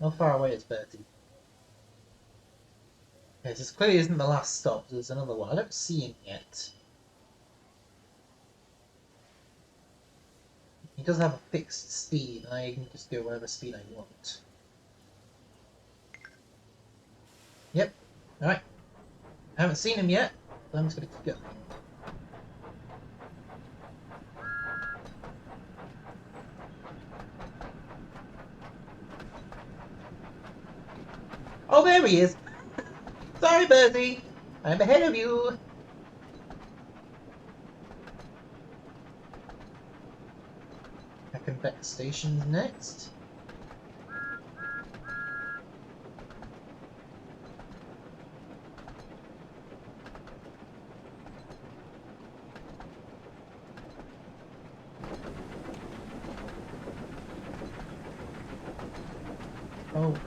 A: How far away is Bertie? Okay, this clearly isn't the last stop. There's another one. I don't see him yet. He doesn't have a fixed speed, and I can just go wherever speed I want. Yep. Alright. I haven't seen him yet, so I'm just going to keep going. Oh, there he is! Sorry, Bertie! I'm ahead of you! Back stations next.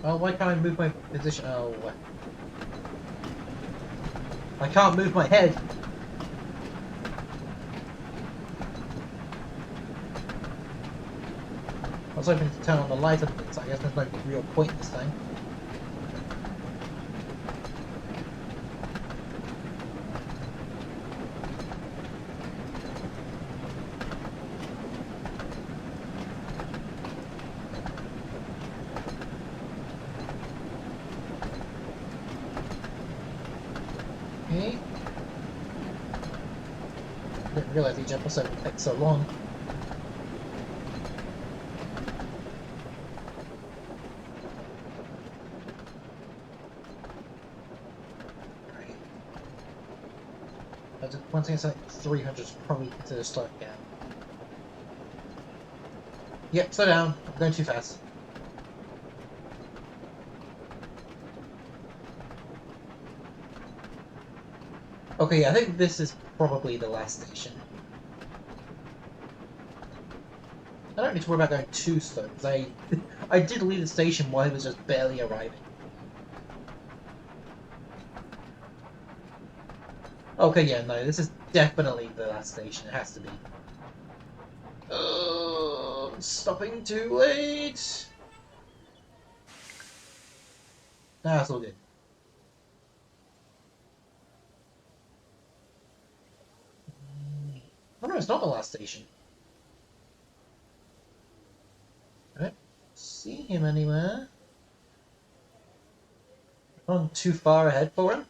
A: Oh, why can't I move my position? Oh. I can't move my head! I was hoping to turn on the light up, so I guess there's no real point this time. Okay. Didn't realise each episode would take so long. Right. One thing I said 300 is probably considered slowing down. Yep, slow down. I'm going too fast. Okay, I think this is probably the last station. I don't need to worry about going too slow, because I did leave the station while he was just barely arriving. Okay, yeah, no, this is definitely the last station. It has to be. I'm stopping too late! Nah, it's all good. Oh no, it's not the last station. I don't see him anywhere. Gone too far ahead for him?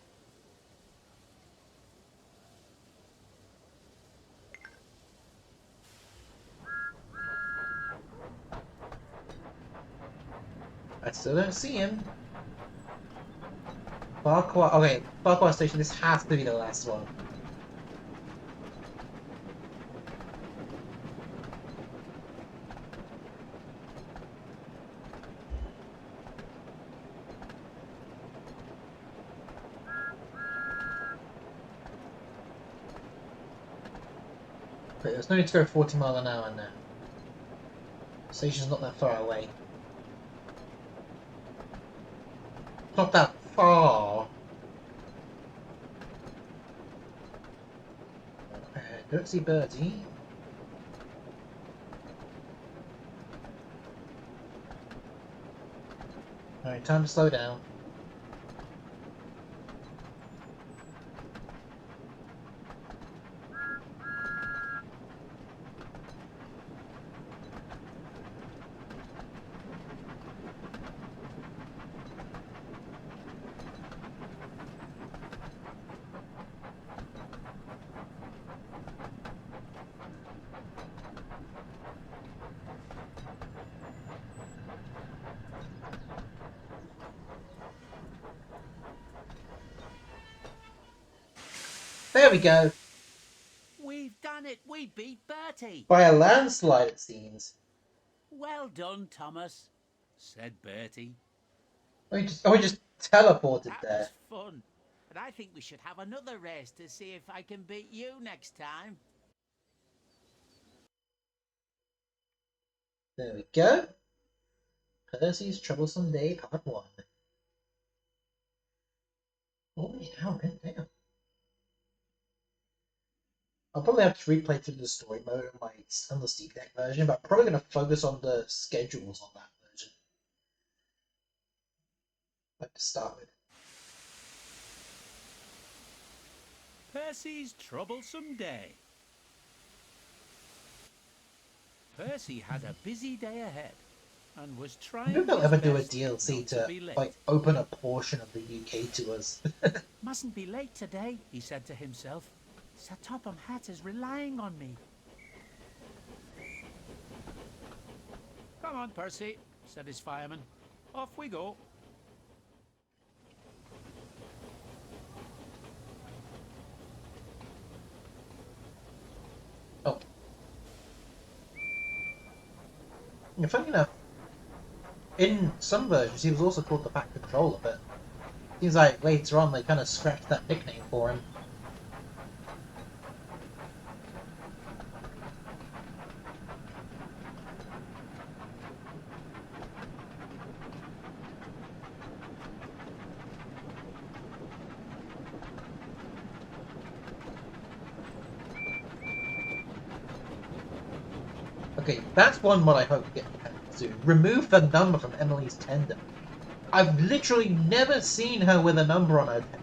A: I still don't see him. Farquhar. Okay, Farquhar Station. This has to be the last one. But there's no need to go 40 miles an hour now. The station's not that far away. It's not that far. Don't see Bertie. Alright, time to slow down. There we go.
B: We've done it. We beat Bertie.
A: By a landslide, it seems.
B: Well done, Thomas, said Bertie.
A: We just teleported
B: That
A: there.
B: was fun. And I think we should have another race to see if I can beat you next time.
A: There we go. Percy's Troublesome Day, Part 1. Holy hell, damn. I'll probably have to replay through the story mode on the Steam Deck version, but I'm probably going to focus on the schedules on that version. Like to start with.
B: Percy's troublesome day. Percy had a busy day ahead and was
A: I wonder if
B: trying
A: they'll
B: his
A: ever do a
B: best
A: DLC
B: not to
A: to
B: be late.
A: like open a portion of the UK to us.
B: Mustn't be late today, he said to himself. Sir Topham Hatt is relying on me. Come on, Percy, said his fireman. Off we go.
A: Oh. Yeah, funny enough, in some versions he was also called the Bat Controller, but seems like later on they kind of scrapped that nickname for him. Okay, that's one mod I hope to get soon. Remove the number from Emily's tender. I've literally never seen her with a number on her tender.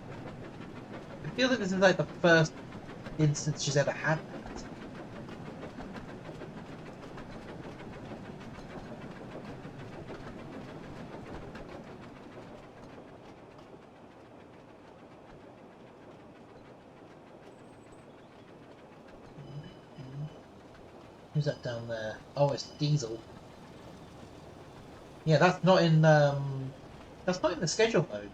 A: I feel like this is like the first instance she's ever had that. Who's that down there? Oh, it's Diesel. Yeah, that's not in the schedule mode.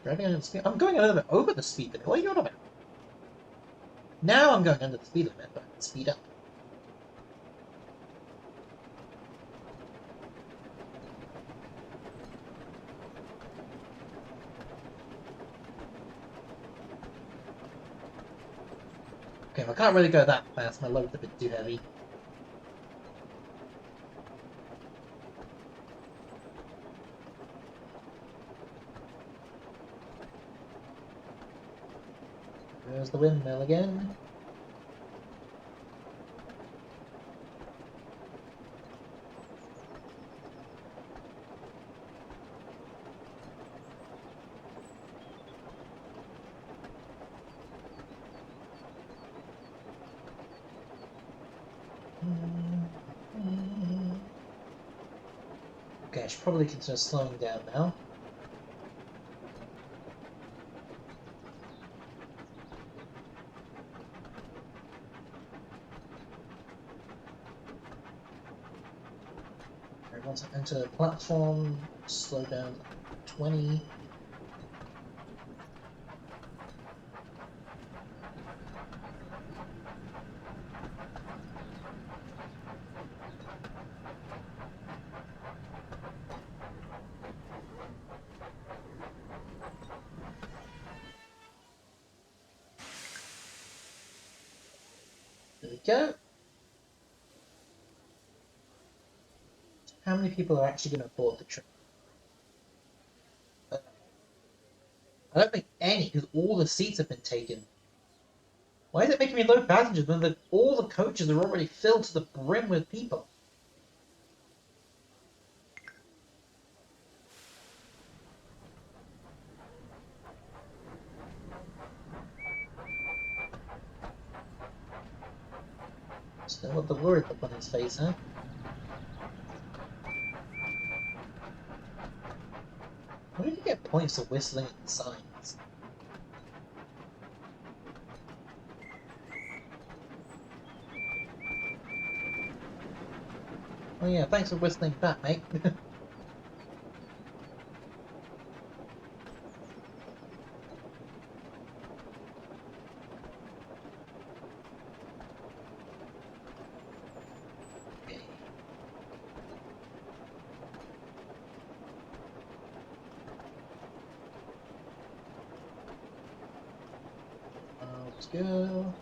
A: Driving under the speed. I'm going a little bit over the speed limit. What are you on about? Now I'm going under the speed limit, but I can speed up. Okay, I can't really go that fast. My load's a bit too heavy. There's the windmill again. Okay, I should probably consider slowing down now. Alright, once I enter the platform, slow down to 20. There we go. How many people are actually going to board the train? I don't think any, because all the seats have been taken. Why is it making me load passengers when all the coaches are already filled to the brim with people? Still with the worried look on his face, huh? Where did you get points for whistling at the signs? Oh yeah, thanks for whistling back, mate. Okay. Let's go.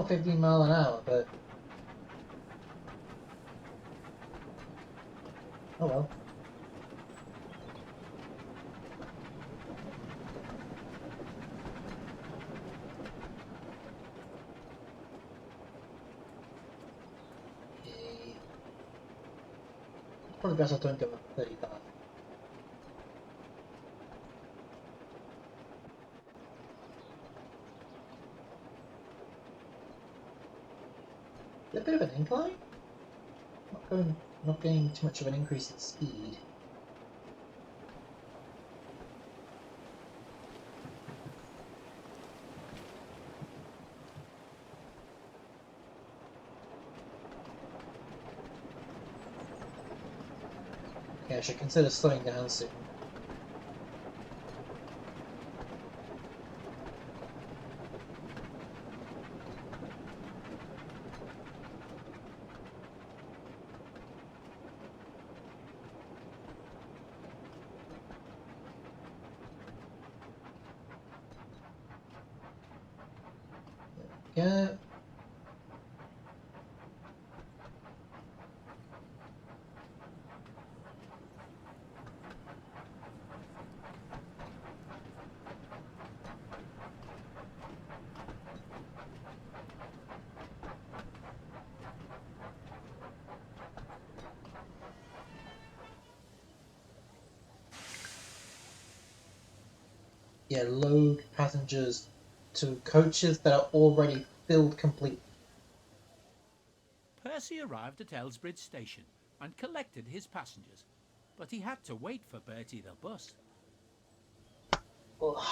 A: Not 15 mile an hour, but oh well. Okay. Probably best I don't go at 35. A bit of an incline? Not getting too much of an increase in speed. Okay, I should consider slowing down soon. Yeah. Yeah, load passengers to coaches that are already filled completely.
B: Percy arrived at Elsbridge Station and collected his passengers, but he had to wait for Bertie the bus.
A: Ugh.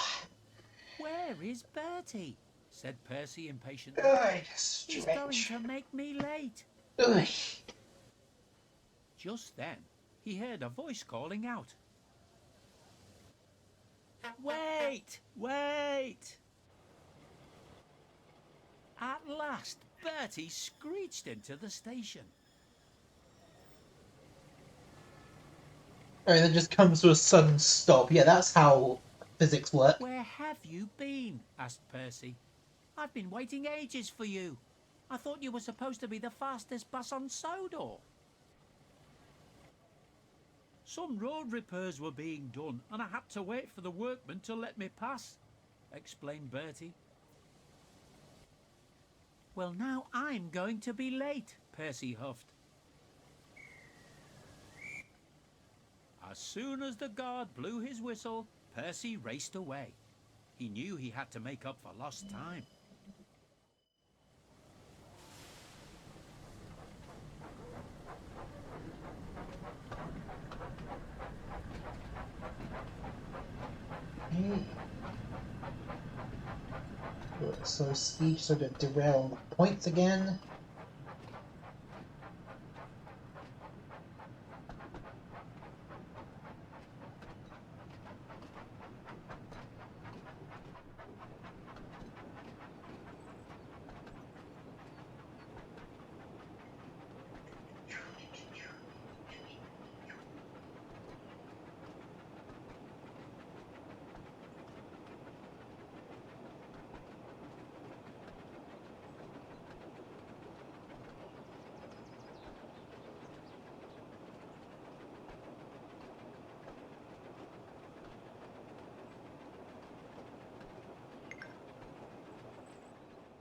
B: Where is Bertie? Said Percy impatiently.
A: Ugh,
B: He's going
A: stretch.
B: to make me late.
A: Ugh.
B: Just then, he heard a voice calling out. Wait! Wait! At last, Bertie screeched into the station.
A: I mean, it just comes to a sudden stop. Yeah, that's how physics work.
B: Where have you been? Asked Percy. I've been waiting ages for you. I thought you were supposed to be the fastest bus on Sodor. Some road repairs were being done and I had to wait for the workmen to let me pass, explained Bertie. Well, now I'm going to be late, Percy huffed. As soon as the guard blew his whistle, Percy raced away. He knew he had to make up for lost time.
A: Hey. So speech sort of derail points again.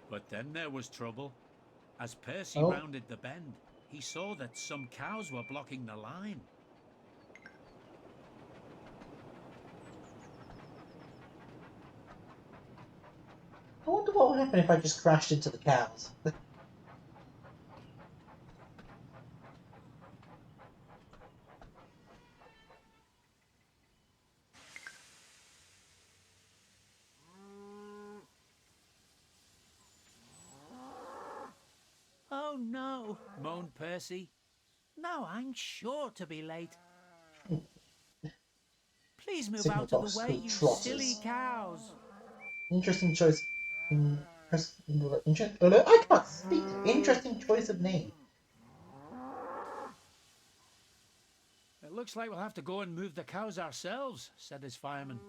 B: But then there was trouble. As Percy
A: Oh.
B: rounded the bend, he saw that some cows were blocking the line.
A: I wonder what would happen if I just crashed into the cows.
B: Oh no, moaned Percy. Now I'm sure to be late. Please move
A: Signal
B: out of the
A: box
B: way,
A: with
B: you
A: trotters.
B: silly cows.
A: Interesting choice. I can't speak. Interesting choice of name.
B: It looks like we'll have to go and move the cows ourselves, said his fireman.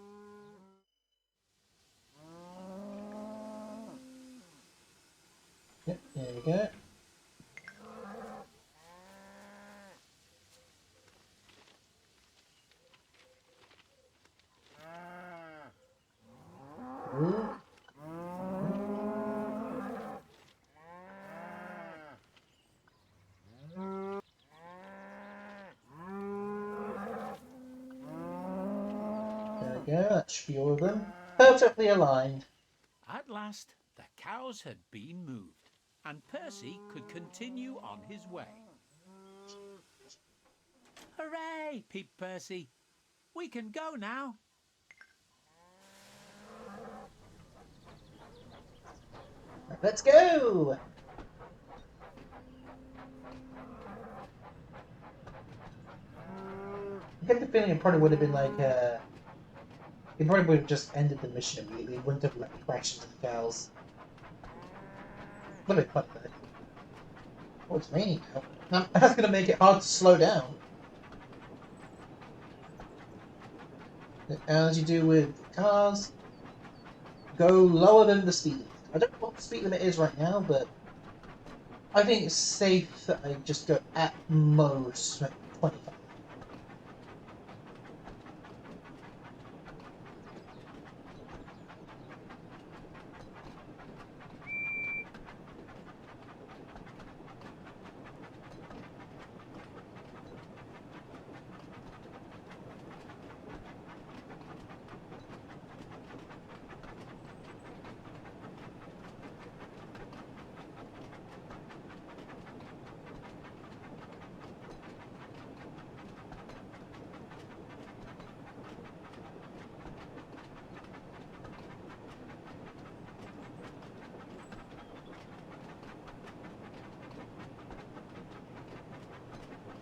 A: go, that should be all of them. Perfectly aligned.
B: At last, the cows had been moved, and Percy could continue on his way. Hooray! Peeped Percy. We can go now.
A: Let's go! I get the feeling it probably would have been like, it probably would have just ended the mission immediately. It wouldn't have let me crash into the cows. A little bit funny though. Oh, it's raining now. That's gonna make it hard to slow down. As you do with cars, go lower than the speed limit. I don't know what the speed limit is right now, but I think it's safe that I just go at most 25.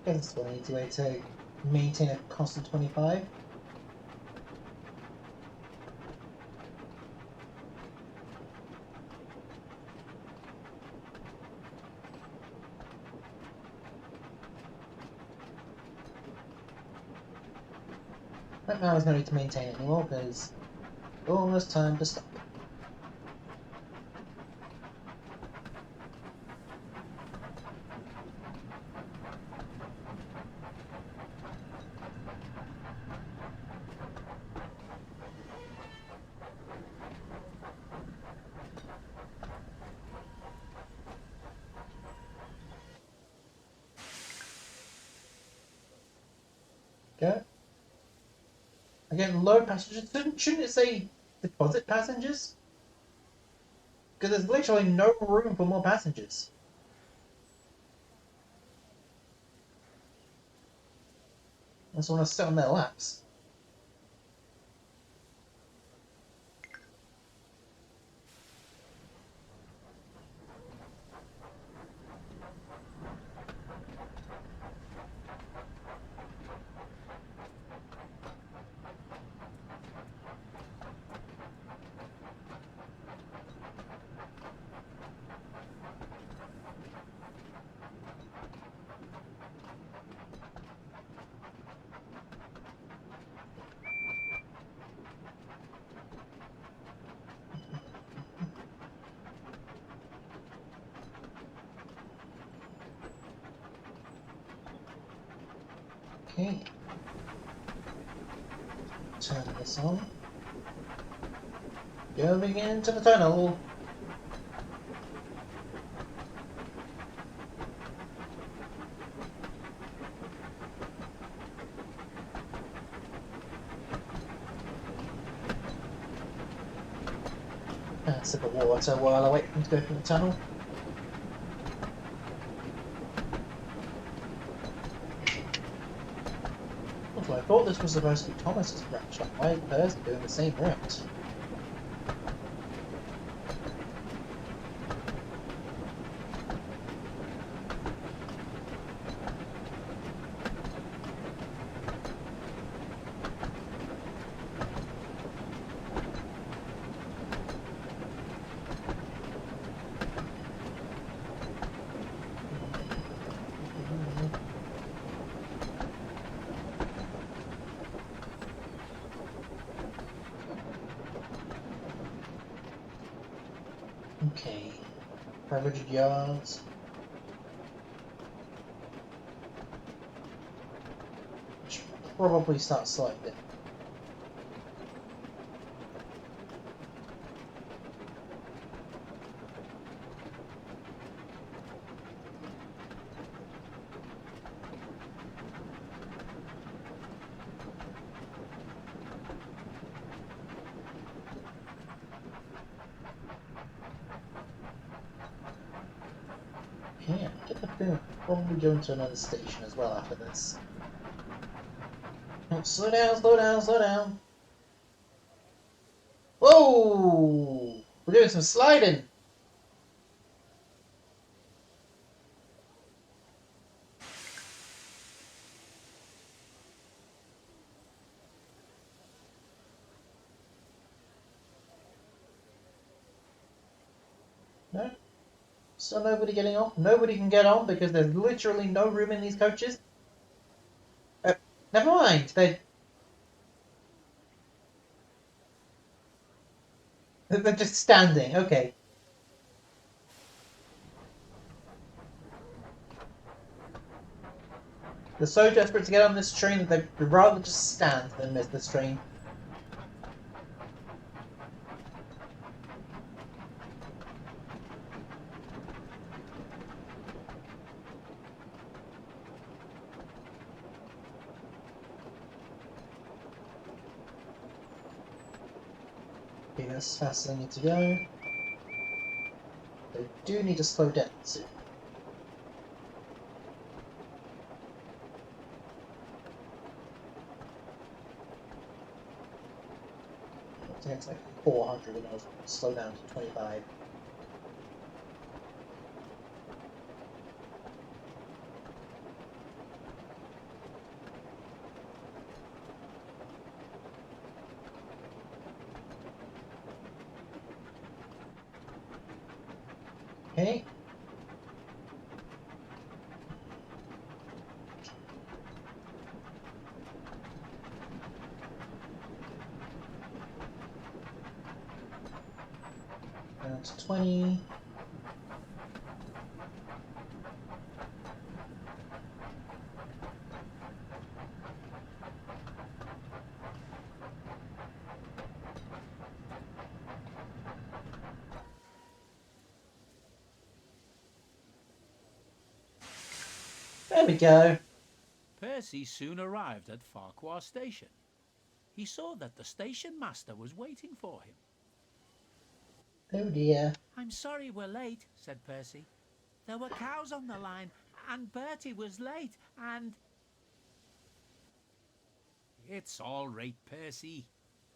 A: I guess that's one easy way to maintain a constant 25. Right now there's no need to maintain anymore because almost time to stop. Go. Again, low passengers. Shouldn't it say deposit passengers? Because there's literally no room for more passengers. I just want to sit on their laps. Okay. Turn this on. Going into the tunnel. Sip of water while I wait for them to go through the tunnel. Also, I thought this was supposed to be Thomas's branch. Why is Percy doing the same route? Okay, 500 yards. Should probably start slowing down. Yeah, I think I'm gonna probably go into another station as well after this. Oh, slow down, slow down, slow down. Whoa! We're doing some sliding. No? Still nobody getting on? Nobody can get on because there's literally no room in these coaches? Uh, Never mind. They're just standing. Okay. They're so desperate to get on this train that they'd rather just stand than miss this train. Okay, that's fast as I need to go. They do need to slow down soon. I think it's like 400 and I'll slow down to 25. Okay. Down to 20. There we go.
B: Percy soon arrived at Farquhar Station. He saw that the station master was waiting for him.
A: Oh dear.
B: "I'm sorry we're late," said Percy. "There were cows on the line, and Bertie was late, and—" "It's all right, Percy,"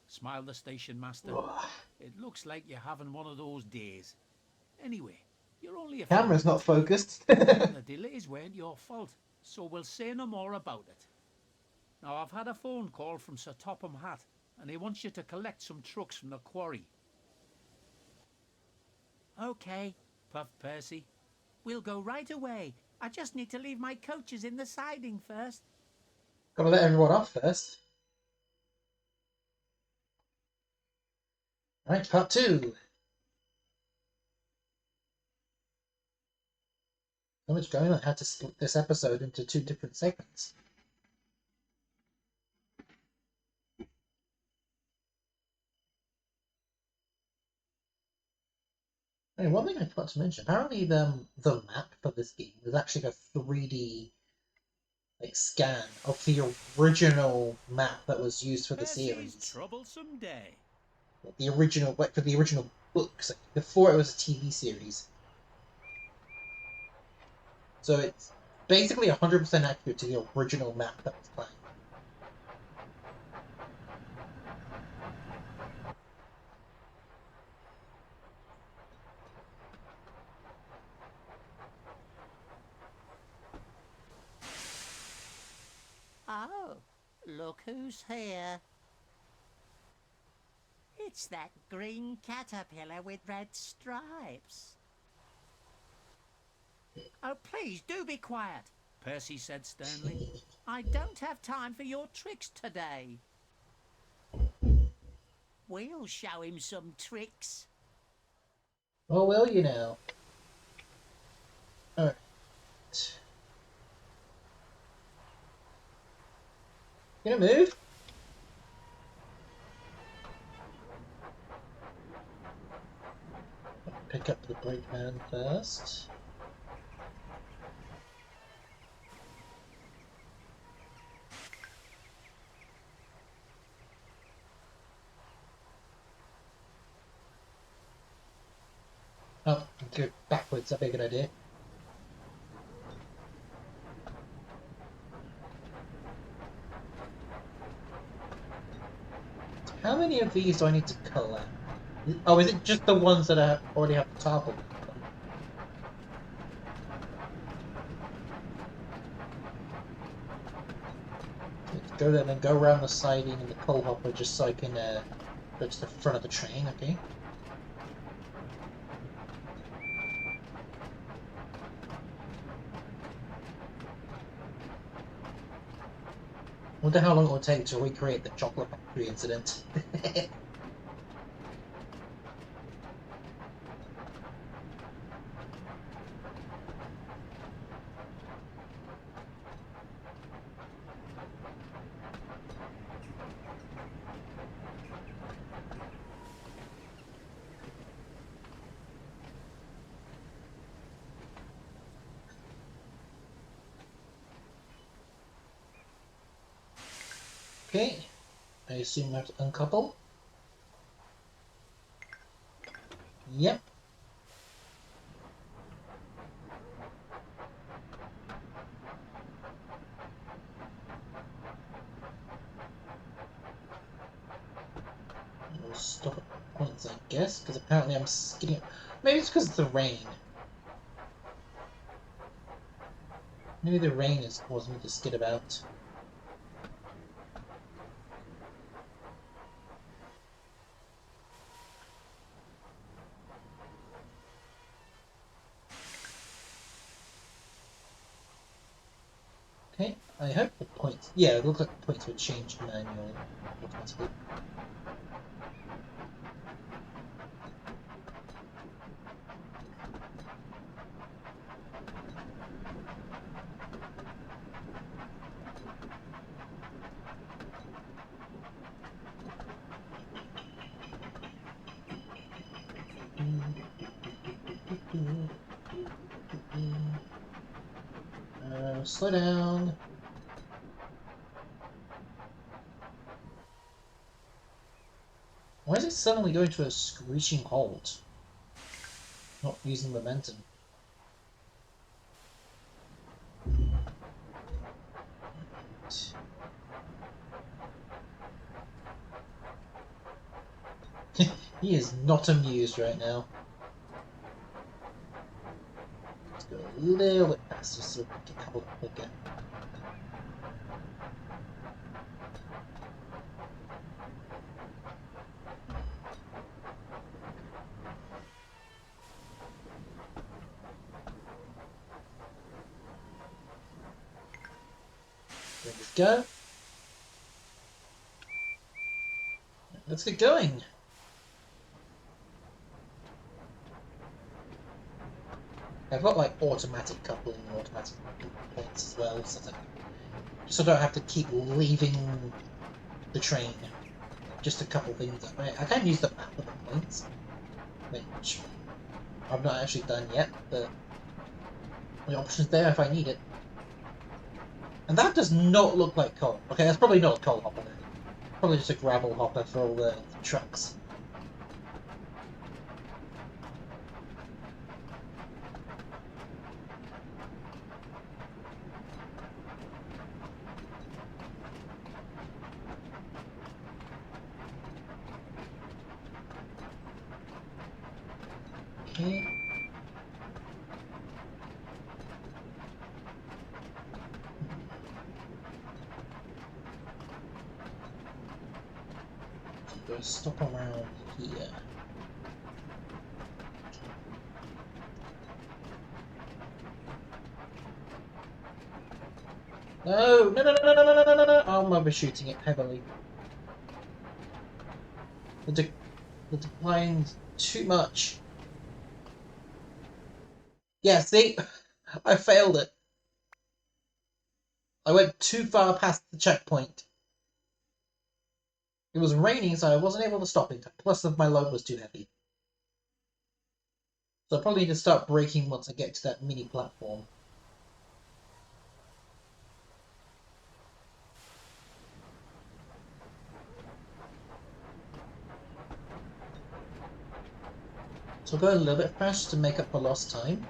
B: smiled the station master.
A: Ugh.
B: "It looks like you're having one of those days. Anyway, you're only a few
A: Camera's not
B: minutes late,
A: focused.
B: and the delays weren't your fault, so we'll say no more about it. Now, I've had a phone call from Sir Topham Hatt, and he wants you to collect some trucks from the quarry." "OK," puffed Percy. "We'll go right away. I just need to leave my coaches in the siding first."
A: Gotta let everyone off first. Right, part 2. So much going on. I had to split this episode into 2 different segments. Hey, one thing I forgot to mention, apparently the map for this game was actually a 3D scan of the original map that was used for the
B: Percy's
A: series.
B: troublesome day.
A: The original, for the original books, before it was a TV series. So it's basically 100% accurate to the original map that was playing.
C: Oh, look who's here. It's that green caterpillar with red stripes.
B: "Oh, please do be quiet," Percy said sternly. "I don't have time for your tricks today."
C: We'll show him some tricks.
A: Oh, will you now? Alright. Gonna move? Pick up the brakeman first. Oh, go backwards, that'd be a good idea. How many of these do I need to collect? Oh, is it just the ones that already have the tarpaulin on them? So let's go there and then go around the siding and the coal hopper just so I can go to the front of the train, okay? Wonder how long it will take to recreate the chocolate factory incident. Okay, I assume I have to uncouple. Yep. We'll stop at points, I guess, because apparently I'm skidding. Maybe it's because of the rain. Maybe the rain is causing me to skid about. Okay, I hope the points. Yeah, it looks like the points were changed manually, automatically. Slow down. Why is it suddenly going to a screeching halt? Not using momentum. He is not amused right now. Let's go a little bit faster so we can couple quicker. There we go. Let's get going. I've got like automatic coupling and automatic points as well, so that I don't have to keep leaving the train. Just a couple things. I can use the map of the points, which I've not actually done yet, but the option's there if I need it. And that does not look like coal. Okay, that's probably not a coal hopper then. Probably just a gravel hopper for all the trucks. Okay. Go stop around here. No! No, no, no, no, no, no, no, no, no! I'm overshooting it heavily. The decline's too much. Yeah, see? I failed it. I went too far past the checkpoint. It was raining, so I wasn't able to stop it. Plus, my load was too heavy. So I probably need to start braking once I get to that mini platform. So I'll go a little bit faster to make up for lost time.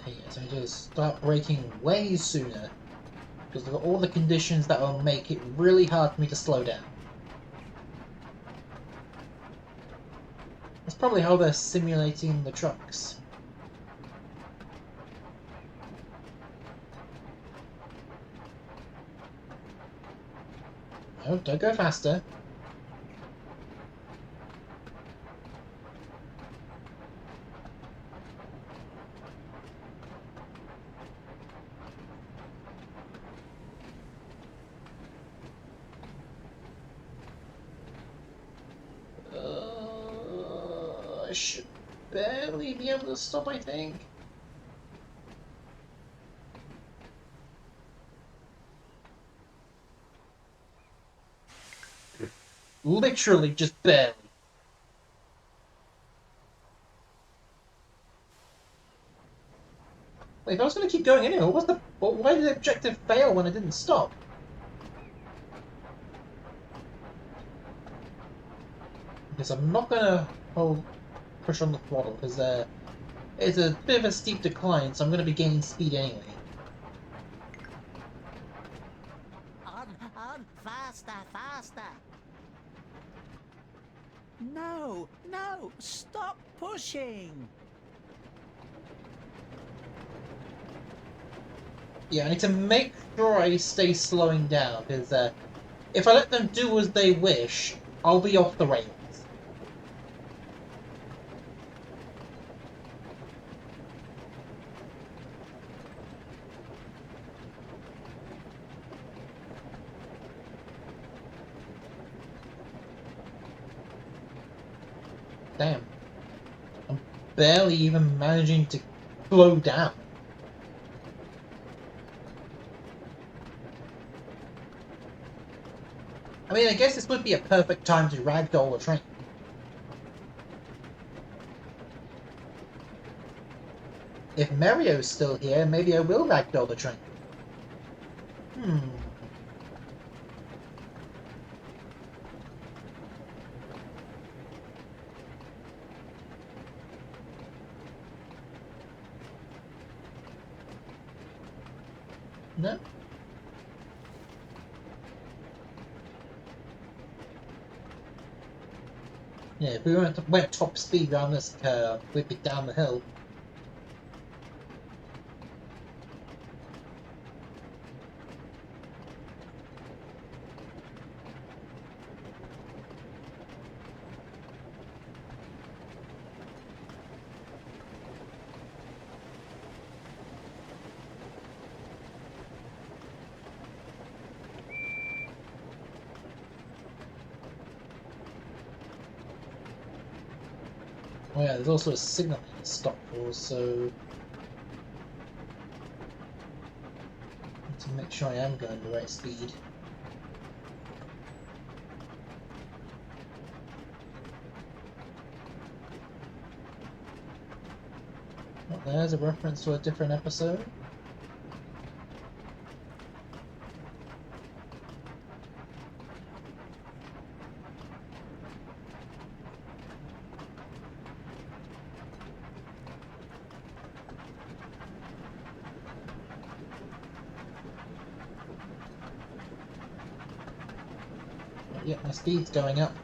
A: Okay, yes, I need to start braking way sooner. Because of all the conditions that will make it really hard for me to slow down. That's probably how they're simulating the trucks. No, don't go faster. I should barely be able to stop, I think. Literally just barely. Wait, if I was going to keep going anyway, why did the objective fail when I didn't stop? Because I'm not going to push on the throttle, because it's a bit of a steep decline, so I'm going to be gaining speed anyway.
C: On, faster, faster. No, no, stop pushing.
A: Yeah, I need to make sure I stay slowing down, because if I let them do as they wish, I'll be off the rails. Damn. I'm barely even managing to slow down. I mean, I guess this would be a perfect time to ragdoll a train. If Mario's still here, maybe I will ragdoll the train. No? Yeah, if we went top speed around this curve, we'd be down the hill. Oh yeah, there's also a signal I need to stop for, so... need to make sure I am going the right speed. Oh, there's a reference to a different episode. Yep, my speed's going up.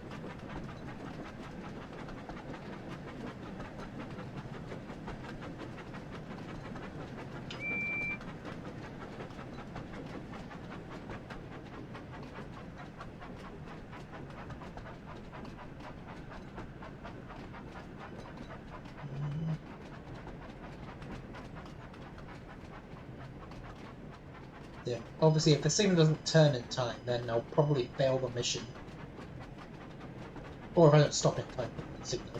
A: Yeah, obviously if the signal doesn't turn in time, then I'll probably fail the mission. Or if I don't stop in time for the signal.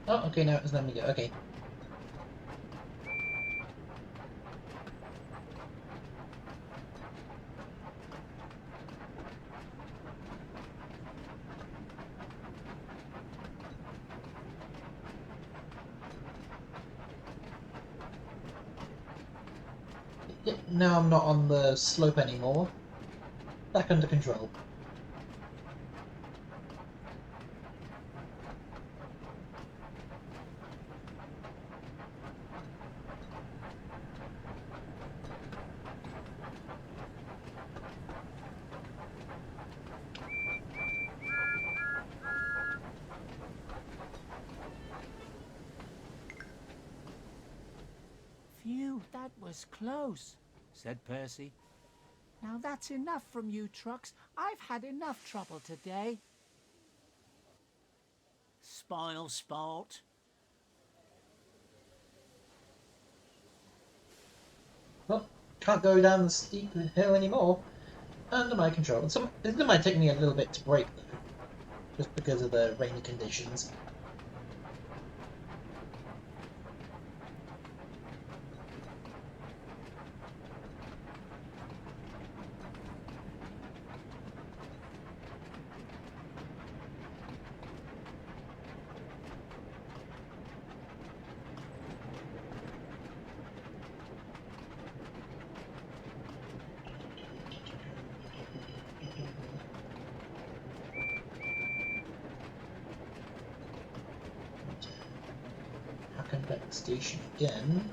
A: Oh, okay, now it's letting me go. Okay. Yep, now I'm not on the slope anymore. Back under control.
C: Phew, that was close,
B: said Percy.
C: Now that's enough from you trucks. I've had enough trouble today.
B: Spoil sport.
A: Well, can't go down the steep hill anymore. Under my control. It might take me a little bit to brake though, just because of the rainy conditions. Hacken back the station again.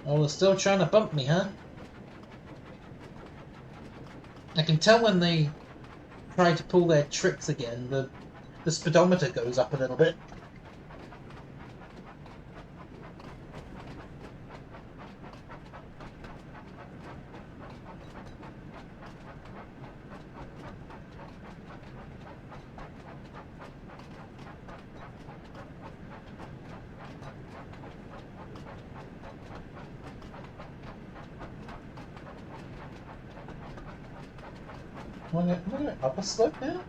A: Oh, they're still trying to bump me, huh? I can tell when they try to pull their tricks again, the speedometer goes up a little bit. Am I going up a slope now?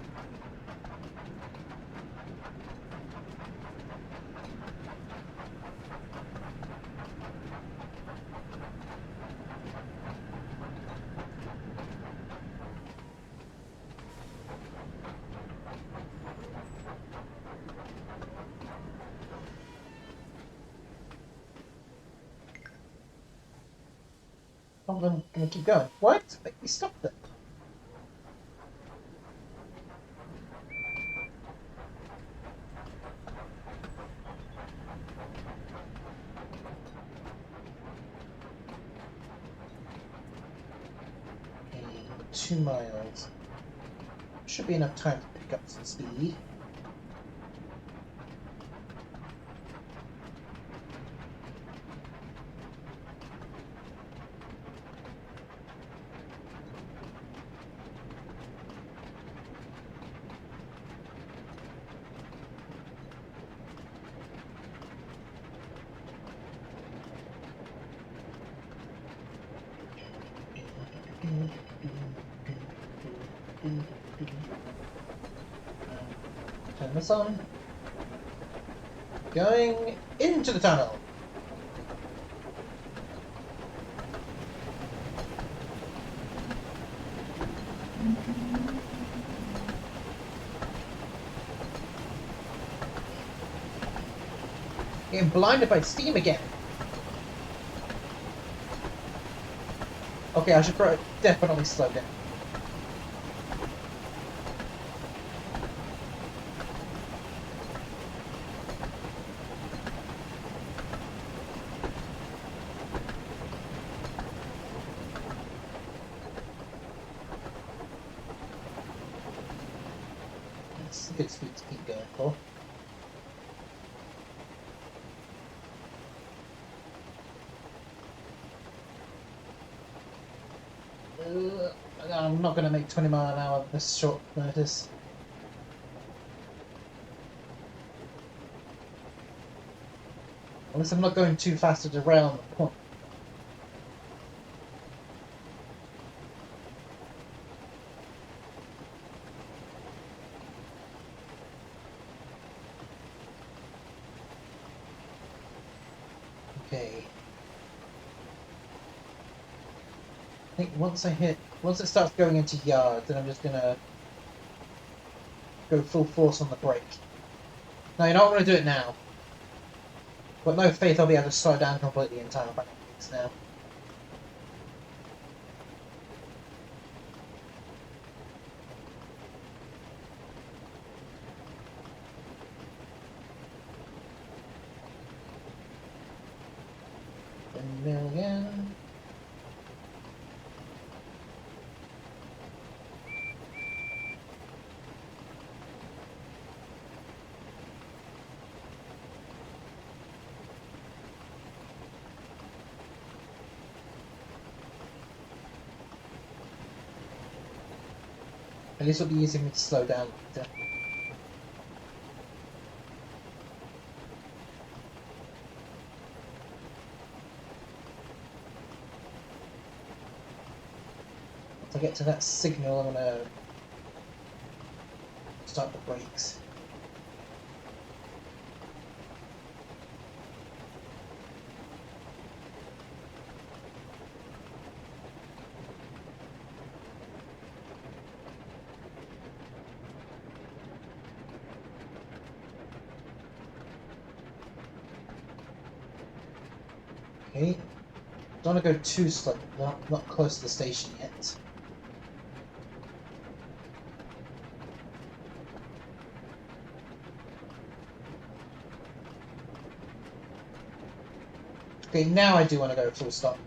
A: I'm going to keep going. Why did it make me stop there? Okay, 2 miles. Should be enough time to pick up some speed. Turn this on. Going into the tunnel. Getting blinded by steam again. Okay, I should definitely slow down. It's a good speed to keep going for. I'm not going to make 20 mile an hour this short notice. At least I'm not going too fast to derail on the point. Okay. I think once it starts going into yards, then I'm just gonna go full force on the brake. No, you're not going to do it now. But no faith I'll be able to slow down completely in time back now. $1 million. At least it'll be easier for me to slow down later. Once I get to that signal, I'm gonna start the brakes. Okay, don't want to go too slow. Not close to the station yet. Okay, now I do want to go full stop.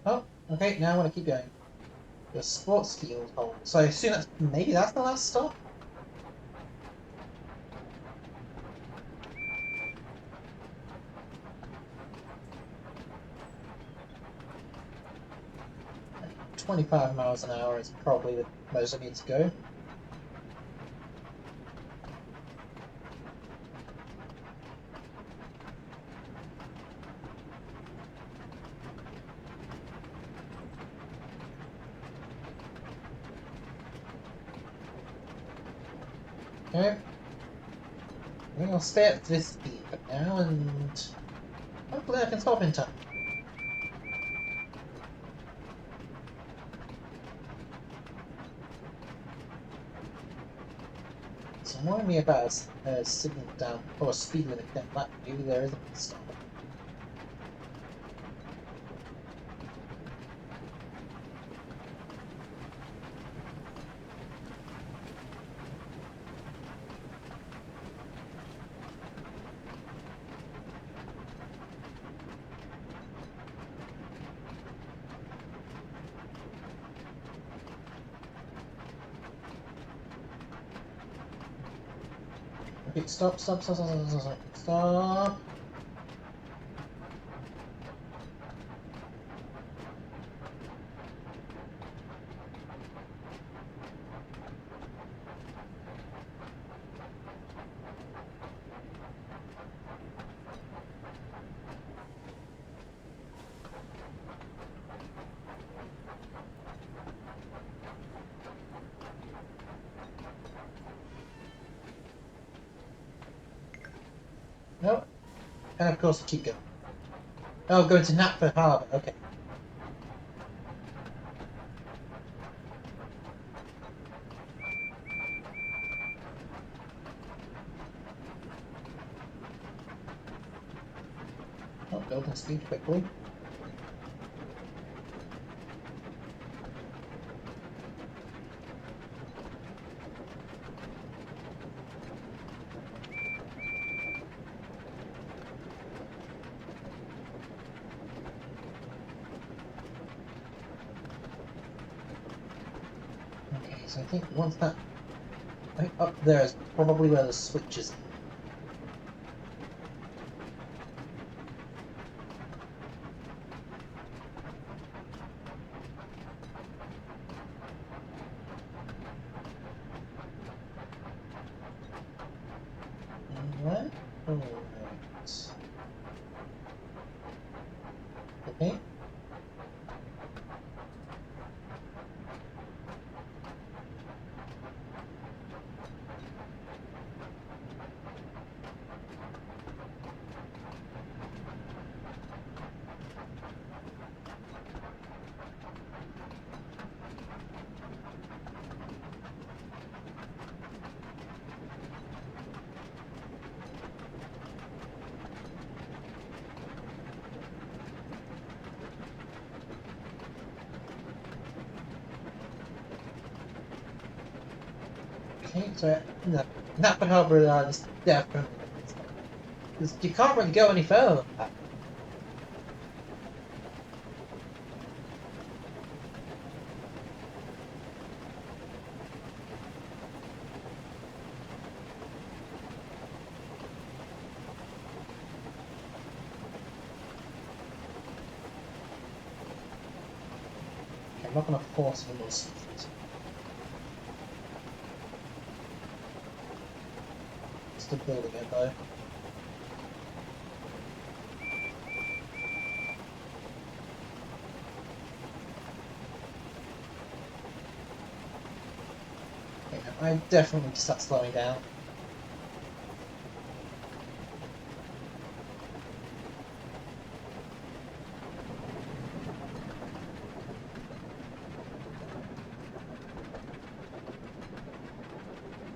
A: Oh, okay, now I want to keep going. The sports field hole. So I assume maybe that's the last stop? "25 miles an hour is probably the most I need to go. Okay. I think I'll stay at this speed for now, and hopefully I can stop in time. So worry me about a signal down, or a speed limit down that. Maybe there isn't a stop. Okay, stop. Stop. No. And of course, keep going. Oh, going to Napford Harbour. Okay. Oh, building speed quickly. Okay, so I think once that... I think up there is probably where the switch is. What? Oh, Okay, so no, Napa Harbor is definitely because you can't really go any further than that. Okay, I'm not going to force any more speed. Still building it though. Okay, now I definitely need to start slowing down.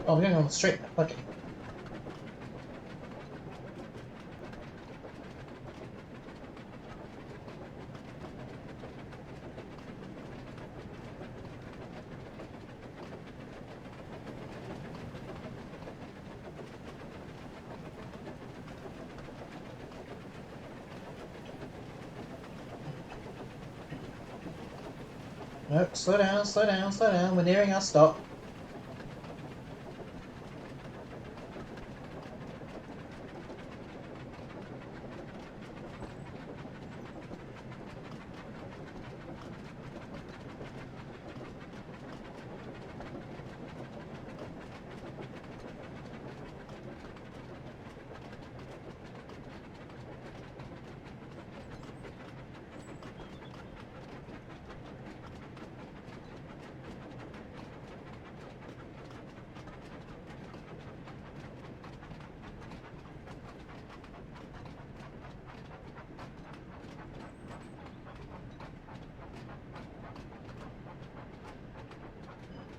A: Oh, we're going on straight now. Okay. No, slow down, slow down, slow down. We're nearing our stop.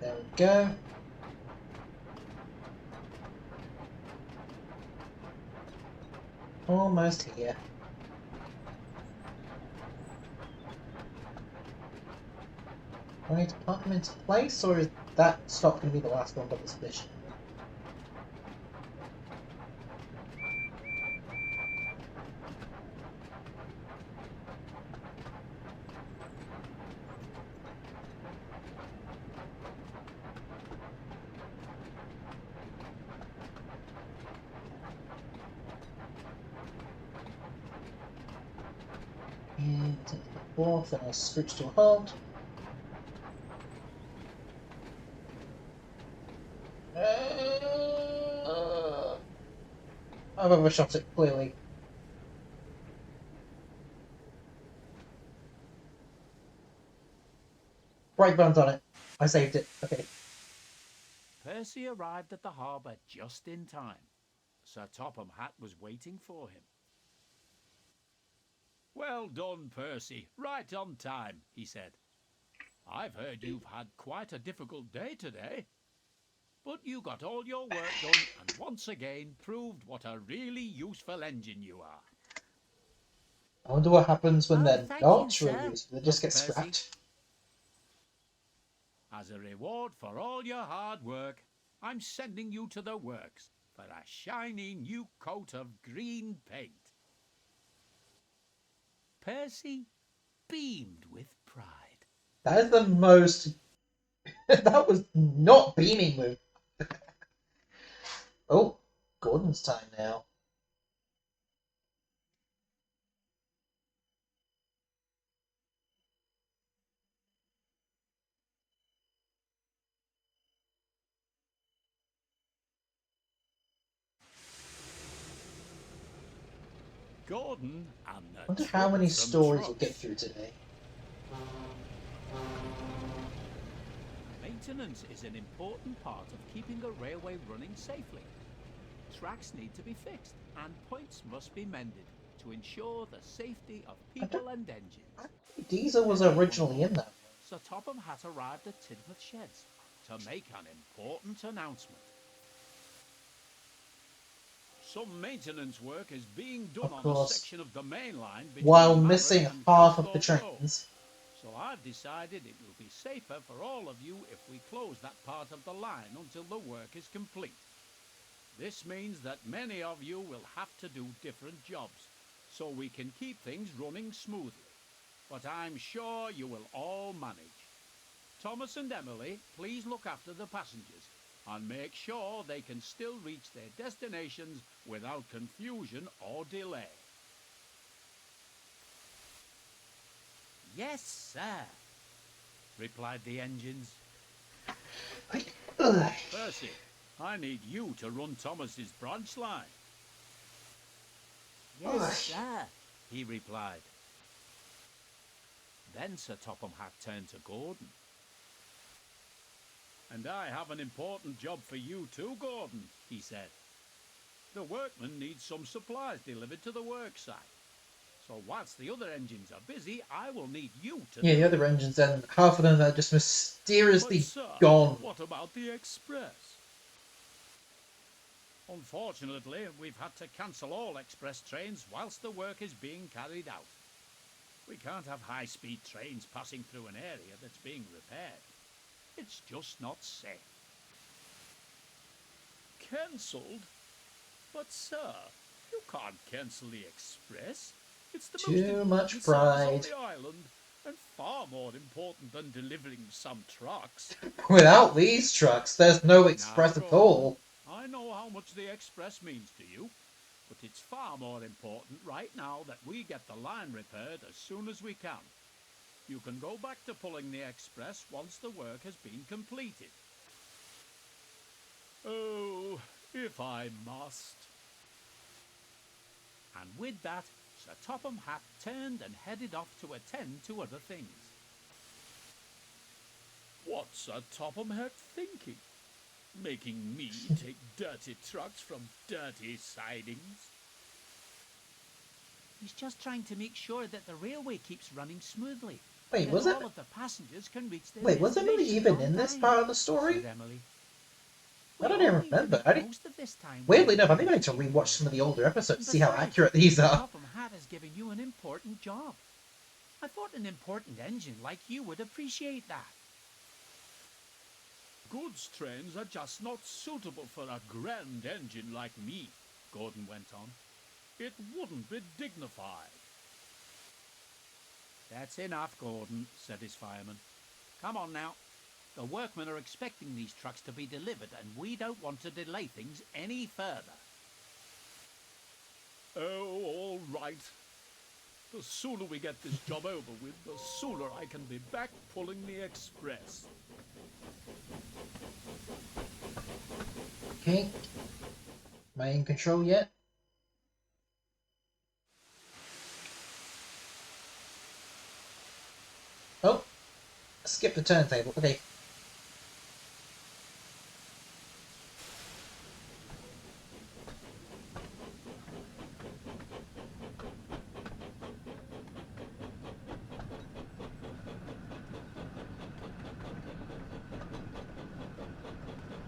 A: There we go. Almost here. Do I need to put them into place, or is that stop going to be the last one of this mission? And take the fourth, and I'll switch to a halt. I've overshot it, clearly. Brake bands on it. I saved it. Okay.
B: Percy arrived at the harbour just in time. Sir Topham Hatt was waiting for him. "Well done, Percy. Right on time," he said. "I've heard you've had quite a difficult day today. But you got all your work done and once again proved what a really useful engine you are."
A: I wonder what happens when
C: Oh,
A: they're
C: thank you,
A: not
C: sir.
A: really useful. They just get
B: Percy.
A: scrapped.
B: "As a reward for all your hard work, I'm sending you to the works for a shiny new coat of green paint." Percy beamed with pride.
A: That is the most. That was not beaming with. Oh, Gordon's time now.
B: Gordon and
A: I
B: the
A: wonder how many
B: troublesome
A: stories we'll get
B: trucks.
A: through today.
B: Maintenance is an important part of keeping a railway running safely. Tracks need to be fixed and points must be mended to ensure the safety of people and engines.
A: Diesel was originally in that.
B: Sir Topham Hatt arrived at Tidmouth Sheds to make an important announcement. "Some maintenance work is being done
A: Of
B: on a
A: course,
B: section of the main line between
A: while
B: Marrick
A: missing
B: and
A: half of the
B: Kelthorpe Road.
A: trains.
B: So I've decided it will be safer for all of you if we close that part of the line until the work is complete. This means that many of you will have to do different jobs, so we can keep things running smoothly. But I'm sure you will all manage. Thomas and Emily, please look after the passengers and make sure they can still reach their destinations without confusion or delay.
C: Yes, sir,
B: replied the engines.
A: Ugh.
B: Percy, I need you to run Thomas's branch line.
C: yes,
A: Ugh.
C: sir.
B: He replied. Then Sir Topham Hatt turned to Gordon. And I have an important job for you too, Gordon, he said. The workmen need some supplies delivered to the work site. So whilst the other engines are busy, I will need you to...
A: Yeah, the other engines, and half of them are just mysteriously
B: But, sir,
A: gone.
B: what about the express? Unfortunately, we've had to cancel all express trains whilst the work is being carried out. We can't have high-speed trains passing through an area that's being repaired. It's just not safe. Cancelled? But, sir, you can't cancel the express. It's the most
A: Too much
B: important service on
A: pride.
B: the island, and far more important than delivering some trucks.
A: Without these trucks, there's no express
B: Now,
A: at
B: Gordon,
A: all.
B: I know how much the express means to you, but it's far more important right now that we get the line repaired as soon as we can. You can go back to pulling the express once the work has been completed. Oh, if I must. And with that, Sir Topham Hatt turned and headed off to attend to other things. What's Sir Topham Hatt thinking? Making me take dirty trucks from dirty sidings?
C: He's just trying to make sure that the railway keeps running smoothly.
A: Wait,
C: that
A: was it?
C: all of the passengers can reach their
A: Wait, was Emily
C: destinations
A: even
C: on
A: in this
C: time,
A: part of the story?
C: said Emily.
A: I don't
C: We
A: even
C: all need to
A: remember.
C: make most of this time.
A: Weirdly enough, I think I need to rewatch some of the older episodes to see how
C: Besides,
A: accurate these are.
C: Topham Hatt has given you an important job. I thought an important engine like you would appreciate that.
B: Goods trains are just not suitable for a grand engine like me, Gordon went on. It wouldn't be dignified. That's enough, Gordon, said his fireman. Come on now. The workmen are expecting these trucks to be delivered, and we don't want to delay things any further. Oh, all right. The sooner we get this job over with, the sooner I can be back pulling the express.
A: Okay. Am I in control yet? Oh, skip the turntable. Okay.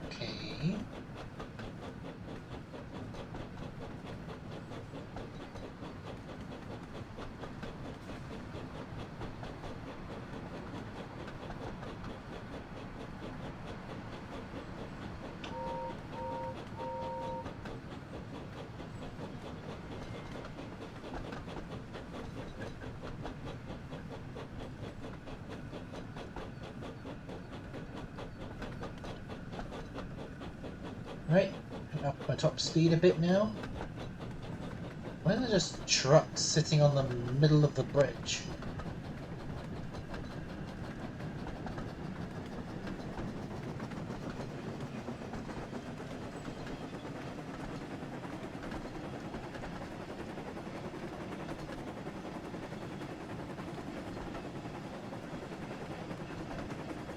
A: Okay. Right, up my top speed a bit now. Why are there just trucks sitting on the middle of the bridge?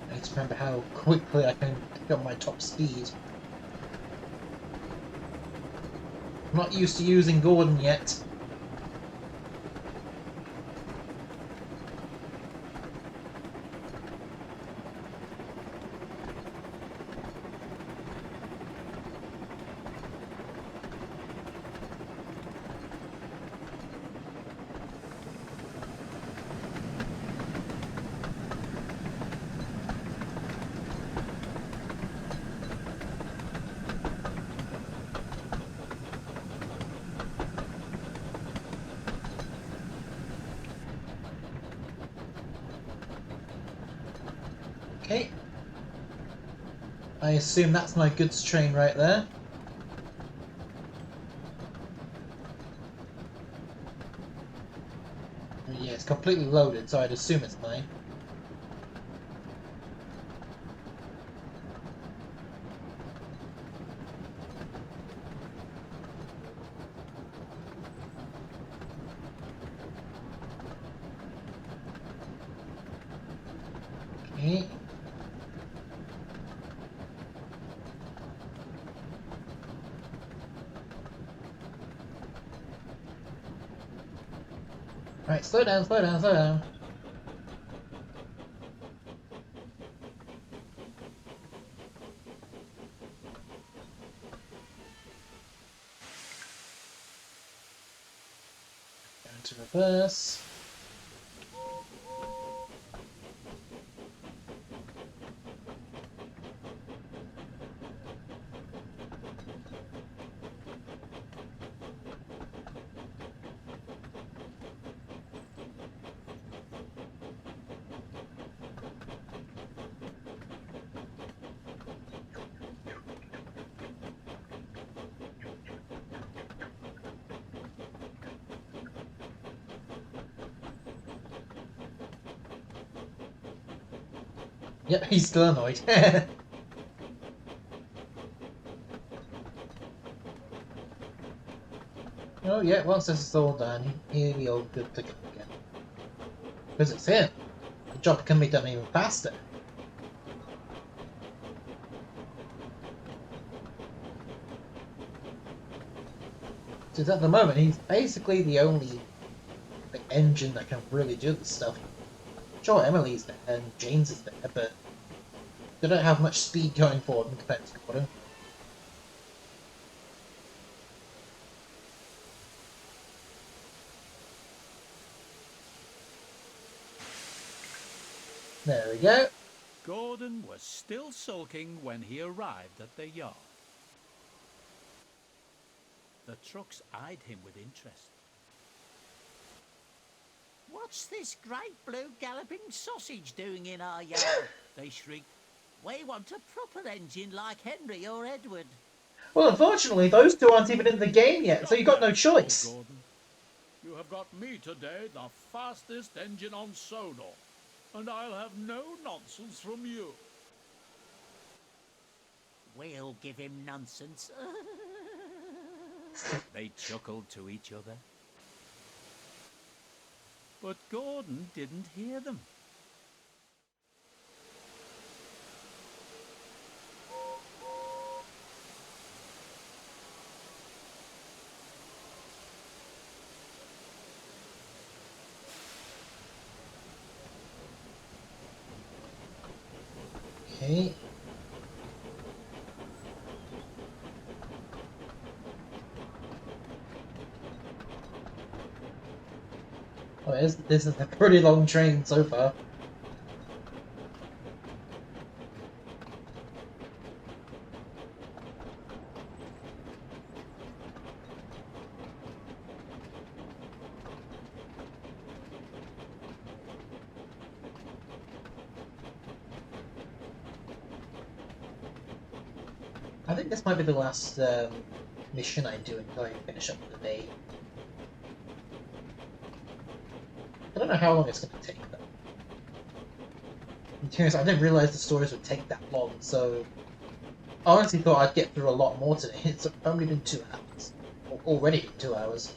A: I need to remember how quickly I can pick up my top speed. I'm not used to using Gordon yet. Okay. I assume that's my goods train right there. Yeah, it's completely loaded, so I'd assume it's mine. Okay. Right, slow down, slow down, slow down. Down to reverse. Yep, he's still annoyed. Oh yeah, once this is all done, he'll be all good to go again. Because it's him. The job can be done even faster. Since at the moment, he's basically the only engine that can really do this stuff. Sure, Emily's there and James is there, but they don't have much speed going forward compared to Gordon. There we go.
B: Gordon was still sulking when he arrived at the yard. The trucks eyed him with interest.
D: What's this great blue galloping sausage doing in our yard? They shrieked. We want a proper engine like Henry or Edward.
A: Well, unfortunately, those two aren't even in the game yet, so you've got no choice.
B: Gordon, you have got me today the fastest engine on Sodor, and I'll have no nonsense from you.
D: We'll give him nonsense.
B: They chuckled to each other. But Gordon didn't hear them.
A: Okay. Oh, this is a pretty long train so far. I think this might be the last mission I do until I finish up the day. I don't know how long it's going to take though. In terms, I didn't realize the stories would take that long, so I honestly thought I'd get through a lot more today. It's only been 2 hours. Already been 2 hours.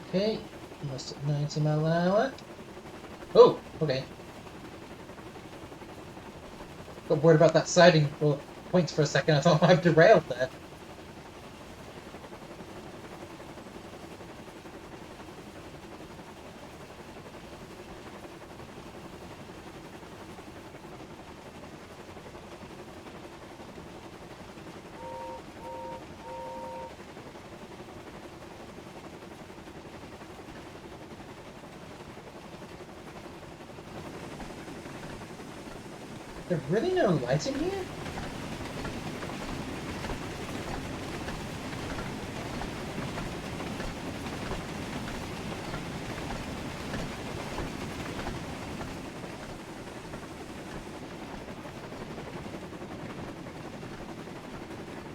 A: Okay, almost at 90 miles an hour. Oh, okay. Got worried about that siding point for a second. I thought I've derailed there. There's really no light in here?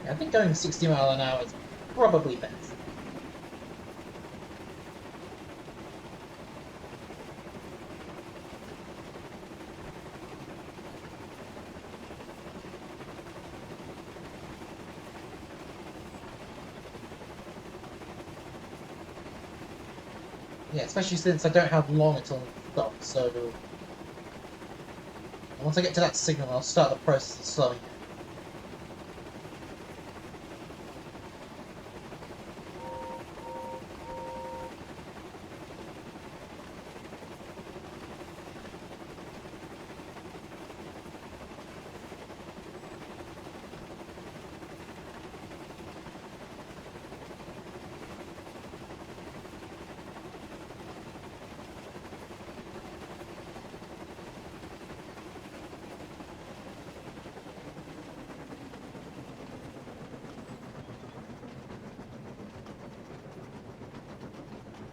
A: Yeah, I think going 60 mile an hour is probably best. Yeah, especially since I don't have long until it stops, so once I get to that signal, I'll start the process of slowing down.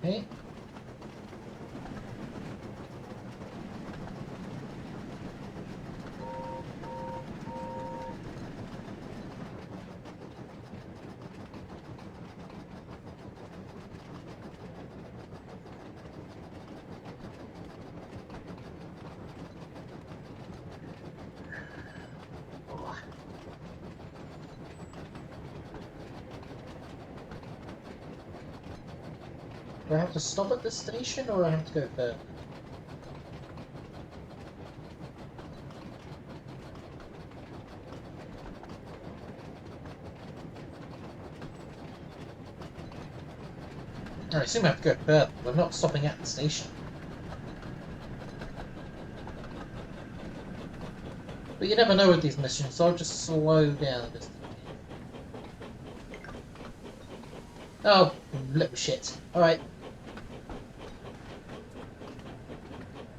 A: Okay. Do I have to stop at this station, or do I have to go further? I assume I have to go further, but I'm not stopping at the station. But you never know with these missions, so I'll just slow down just a bit. Oh, little shit. Alright.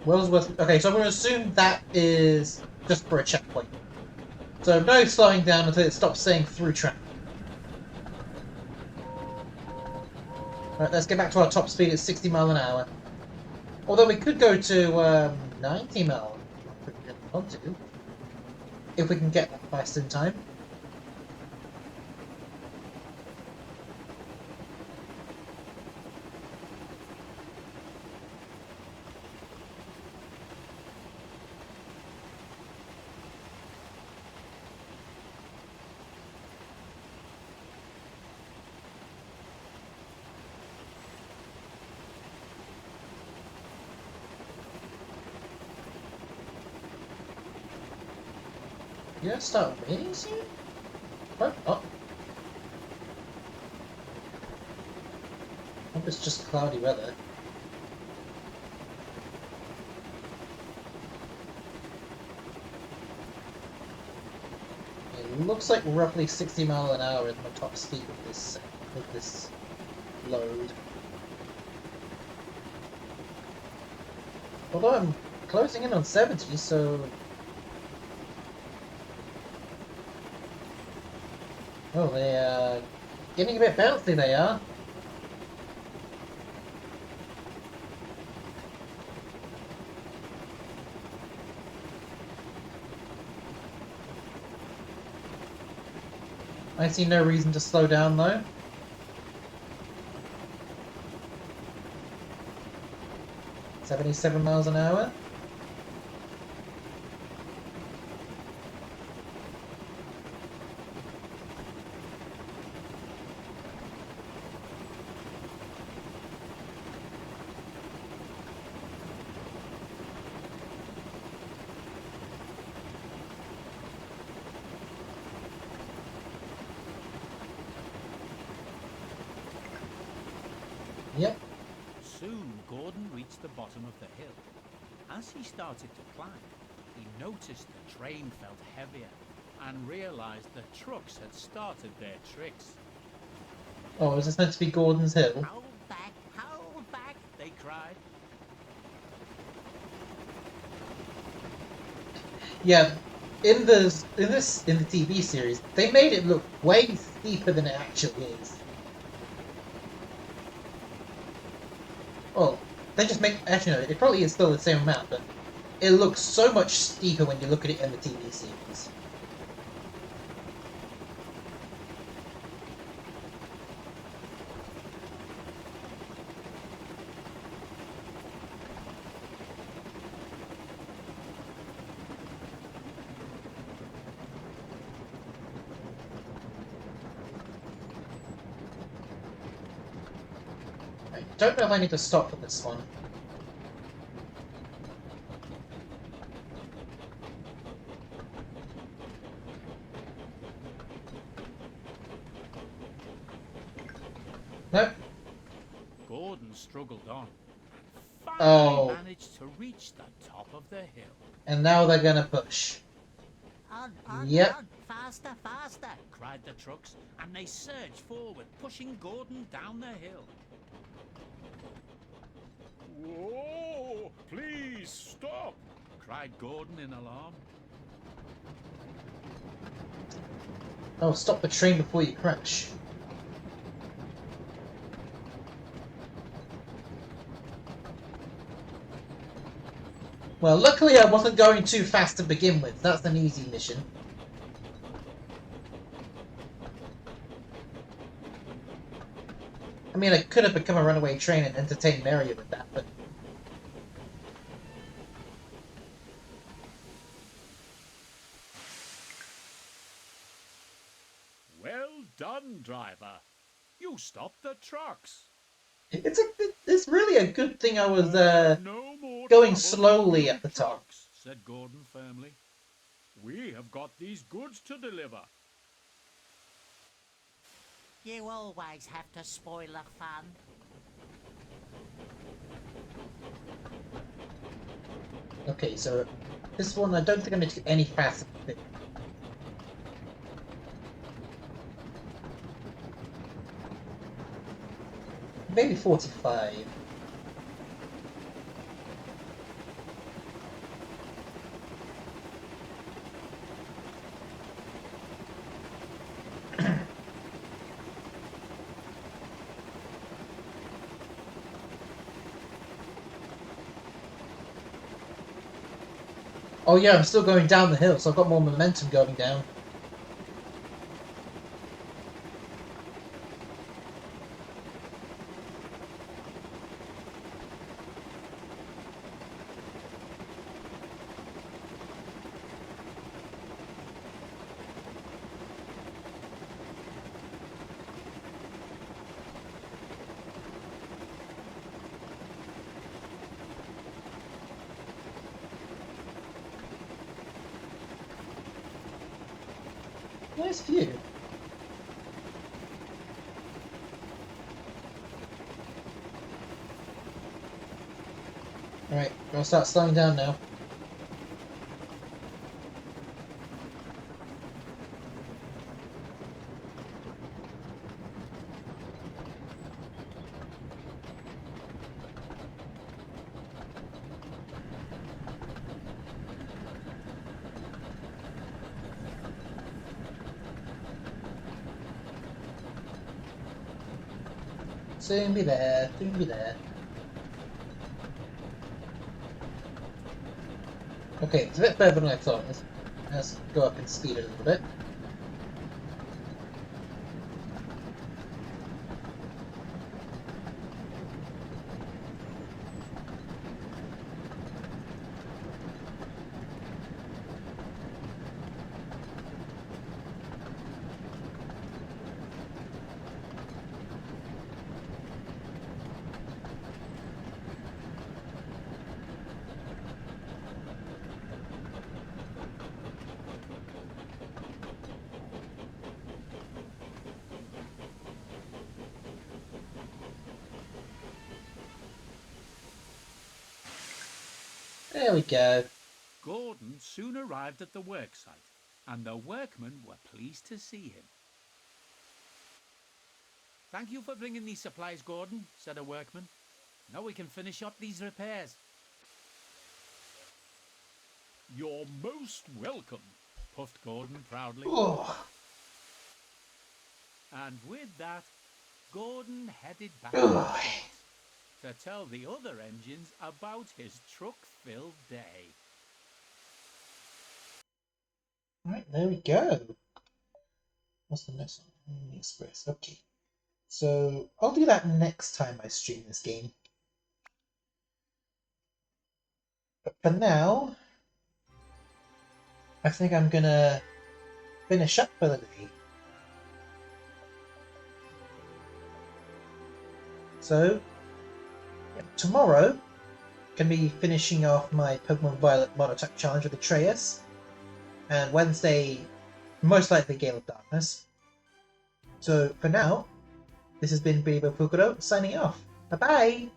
A: Wellsworth. Okay, so I'm going to assume that is just for a checkpoint. So no slowing down until it stops saying through traffic. Alright, let's get back to our top speed at 60 mile an hour. Although we could go to 90 mile if we really want to. If we can get that fast in time. You gonna start raining soon? What? Oh. I hope it's just cloudy weather. It looks like roughly 60 mile an hour is my top speed with this load. Although I'm closing in on 70, so oh, they are getting a bit bouncy, they are. I see no reason to slow down, though. $77 miles an hour. Yep.
B: Soon Gordon reached the bottom of the hill. As he started to climb, he noticed the train felt heavier and realized the trucks had started their tricks.
A: Oh, is this meant to be Gordon's Hill?
D: Hold back,
B: They cried.
A: Yeah. In the TV series, they made it look way steeper than it actually is. Well, they just make actually no, it probably is still the same amount, but it looks so much steeper when you look at it in the TV series. I don't know if I need to stop for this one. Nope.
B: Gordon struggled on.
A: Oh.
B: Finally managed to reach the top of the hill.
A: And now they're gonna push.
D: on,
A: Yep.
D: on, faster, faster.
B: Cried the trucks, and they surged forward, pushing Gordon down the hill. Whoa! Please stop! Cried Gordon in alarm.
A: Oh, stop the train before you crash. Well, luckily I wasn't going too fast to begin with. That's an easy mission. I mean, I could have become a runaway train and entertained Mario with that, but...
B: Well done, driver. You stopped the trucks.
A: It's really a good thing I was,
B: No more
A: going
B: trouble
A: slowly
B: with
A: at the top.
B: trucks, said Gordon firmly. We have got these goods to deliver.
D: You always have to spoil the fun.
A: Okay, so this one I don't think I need to get any faster. Maybe 45. Oh yeah, I'm still going down the hill, so I've got more momentum going down. Nice view. Alright, we'll start slowing down now. Soon be there, soon be there. Okay, it's a bit further than I thought. Let's go up and speed it a little bit. There we go.
B: Gordon soon arrived at the worksite, and the workmen were pleased to see him. "Thank you for bringing these supplies, Gordon," said a workman. "Now we can finish up these repairs." "You're most welcome," puffed Gordon proudly.
A: Oh.
B: And with that, Gordon headed back to
A: Ugh.
B: the sheds to tell the other engines about his truck-filled day.
A: Right, there we go. What's the next one? The Express. Okay. So I'll do that next time I stream this game. But for now, I think I'm gonna finish up for the day. So, yeah, tomorrow, gonna be finishing off my Pokemon Violet Monotype Challenge with Atreus. And Wednesday, most likely Gale of Darkness. So for now, this has been Billy Fukuro signing off. Bye bye!